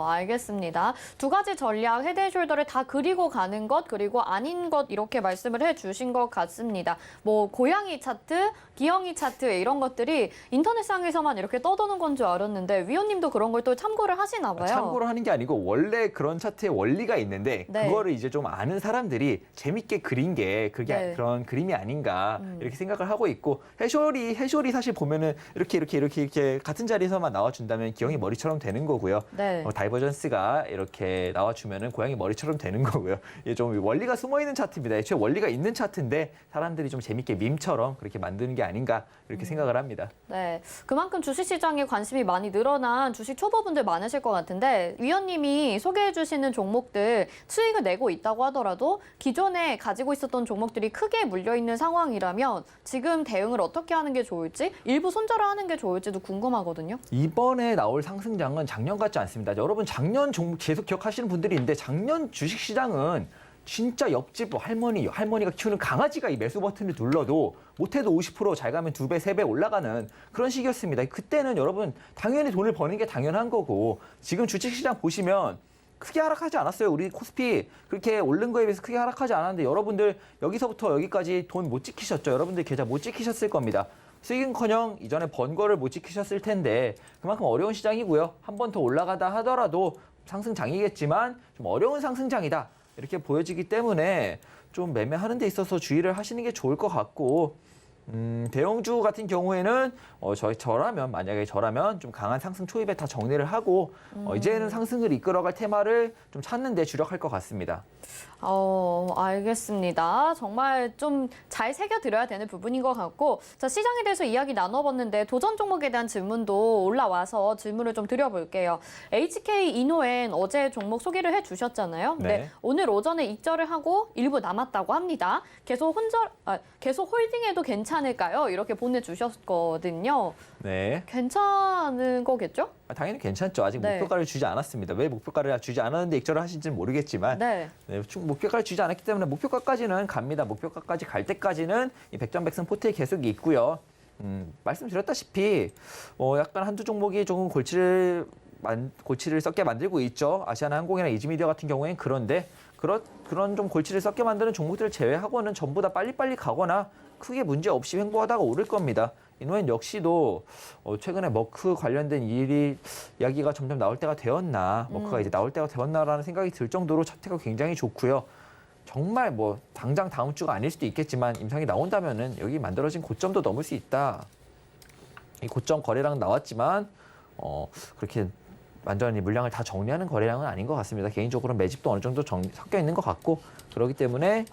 알겠습니다. 두 가지 전략, 헤드앤숄더를 다 그리고 가는 것, 그리고 아닌 것 이렇게 말씀을 해주신 것 같습니다. 뭐 고양이 차트, 기영이 차트 이런 것들이 인터넷상에서만 이렇게 떠도는 건 줄 알았는데 위원님도 그런 걸 또 참고를 하시나 봐요.
참고를 하는 게 아니고 원래 그런 차트의 원리가 있는데
네.
그거를 이제 좀 아는 사람들이 재밌게 그린 게 그게
네.
그런 그림이 아닌가 이렇게 생각을 하고 있고 해쇼리 사실 보면은 이렇게 같은 자리에서만 나와준다면 기영이 머리처럼 되는 거고요.
네.
다이버전스가 이렇게 나와주면은 고양이 머리처럼 되는 거고요. 이게 좀 원리가 숨어 있는 차트입니다. 애초에 원리가 있는 차트인데 사람들이 좀 재밌게 밈처럼 그렇게 만드는 게 아닌가 이렇게 생각을 합니다.
네, 그만큼 주식시장에 관심이 많이 늘어난 주식 초보분들 많으실 것 같은데 위원님이 소개해 주시는 종목들 수익을 내고 있다고 하더라도 기존에 가지고 있었던 종목들이 크게 물려있는 상황이라면 지금 대응을 어떻게 하는 게 좋을지 일부 손절을 하는 게 좋을지도 궁금하거든요.
이번에 나올 상승장은 작년 같지 않습니다. 여러분 작년 종목 계속 기억하시는 분들이 있는데 작년 주식시장은 진짜 옆집 뭐 할머니가 키우는 강아지가 이 매수 버튼을 눌러도 못해도 50% 잘 가면 2배, 3배 올라가는 그런 시기였습니다. 그때는 여러분 당연히 돈을 버는 게 당연한 거고 지금 주식시장 보시면 크게 하락하지 않았어요. 우리 코스피 그렇게 오른 거에 비해서 크게 하락하지 않았는데 여러분들 여기서부터 여기까지 돈 못 지키셨죠. 여러분들 계좌 못 지키셨을 겁니다. 수익은커녕 이전에 번 거를 못 지키셨을 텐데 그만큼 어려운 시장이고요. 한 번 더 올라가다 하더라도 상승장이겠지만 좀 어려운 상승장이다. 이렇게 보여지기 때문에 좀 매매하는 데 있어서 주의를 하시는 게 좋을 것 같고 대형주 같은 경우에는 만약에 저라면 좀 강한 상승 초입에 다 정리를 하고 이제는 상승을 이끌어갈 테마를 좀 찾는 데 주력할 것 같습니다.
알겠습니다. 정말 좀 잘 새겨드려야 되는 부분인 것 같고 자, 시장에 대해서 이야기 나눠봤는데 도전 종목에 대한 질문도 올라와서 질문을 좀 드려볼게요. HK 이노엔 어제 종목 소개를 해주셨잖아요.
네.
오늘 오전에 입절을 하고 일부 남았다고 합니다. 계속 홀딩해도 괜찮을까요? 이렇게 보내주셨거든요.
네.
괜찮은 거겠죠?
당연히 괜찮죠. 아직
네.
목표가를 주지 않았습니다. 왜 목표가를 주지 않았는데 익절을 하신지는 모르겠지만
네.
목표가를 주지 않았기 때문에 목표가까지는 갑니다. 목표가까지 갈 때까지는 이 백전백승 포트에 계속 있고요. 말씀드렸다시피 약간 한두 종목이 조금 골치를 썩게 만들고 있죠. 아시아나항공이나 이지미디어 같은 경우에는 그런데 그런 좀 골치를 썩게 만드는 종목들을 제외하고는 전부 다 빨리빨리 가거나 크게 문제 없이 횡보하다가 오를 겁니다. 이노엔 역시도 최근에 머크 관련된 이야기가 점점 나올 때가 되었나, 머크가 이제 나올 때가 되었나라는 생각이 들 정도로 차트가 굉장히 좋고요. 정말 뭐 당장 다음 주가 아닐 수도 있겠지만 임상이 나온다면은 여기 만들어진 고점도 넘을 수 있다. 이 고점 거래량 나왔지만 그렇게 완전히 물량을 다 정리하는 거래량은 아닌 것 같습니다. 개인적으로 매집도 어느 정도 섞여 있는 것 같고 그렇기 때문에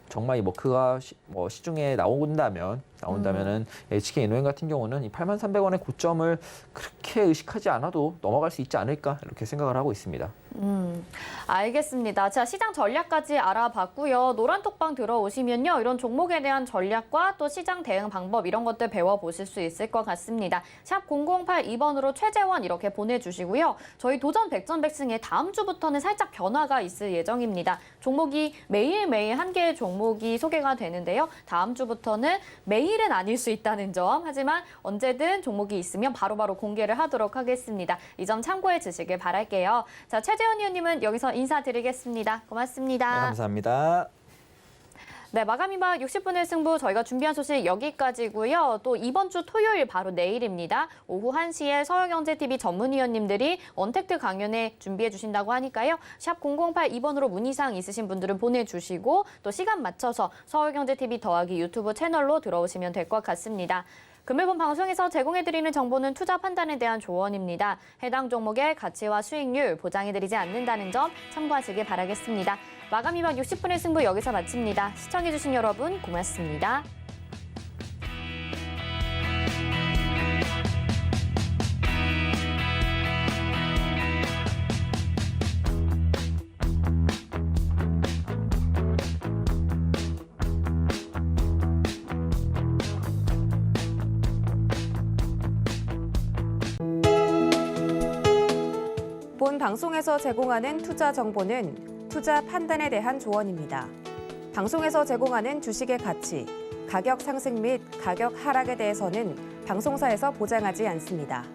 정말 이 머크가 시중에 나온다면은 HK 이노엔 같은 경우는 이 83,300원의 고점을 그렇게 의식하지 않아도 넘어갈 수 있지 않을까 이렇게 생각을 하고 있습니다.
알겠습니다. 자, 시장 전략까지 알아봤고요. 노란톡방 들어오시면요. 이런 종목에 대한 전략과 또 시장 대응 방법 이런 것들 배워보실 수 있을 것 같습니다. 샵 0082번으로 최재원 이렇게 보내주시고요. 저희 도전 백전백승에 다음 주부터는 살짝 변화가 있을 예정입니다. 종목이 매일매일 한 개의 종목이 소개가 되는데요. 다음 주부터는 매일은 아닐 수 있다는 점. 하지만 언제든 종목이 있으면 바로바로 공개를 하도록 하겠습니다. 이 점 참고해 주시길 바랄게요. 자, 최재원 의원님은 여기서 인사드리겠습니다. 고맙습니다.
네, 감사합니다.
네, 마감이막 60분의 승부 저희가 준비한 소식 여기까지고요. 또 이번 주 토요일 바로 내일입니다. 오후 1시에 서울경제TV 전문위원님들이 언택트 강연회 준비해 주신다고 하니까요. 샵 0082번으로 문의사항 있으신 분들은 보내주시고 또 시간 맞춰서 서울경제TV 더하기 유튜브 채널로 들어오시면 될 것 같습니다. 금일본 방송에서 제공해드리는 정보는 투자 판단에 대한 조언입니다. 해당 종목의 가치와 수익률 보장해드리지 않는다는 점 참고하시길 바라겠습니다. 마감이막 60분의 승부 여기서 마칩니다. 시청해주신 여러분 고맙습니다.
방송에서 제공하는 투자 정보는 투자 판단에 대한 조언입니다. 방송에서 제공하는 주식의 가치, 가격 상승 및 가격 하락에 대해서는 방송사에서 보장하지 않습니다.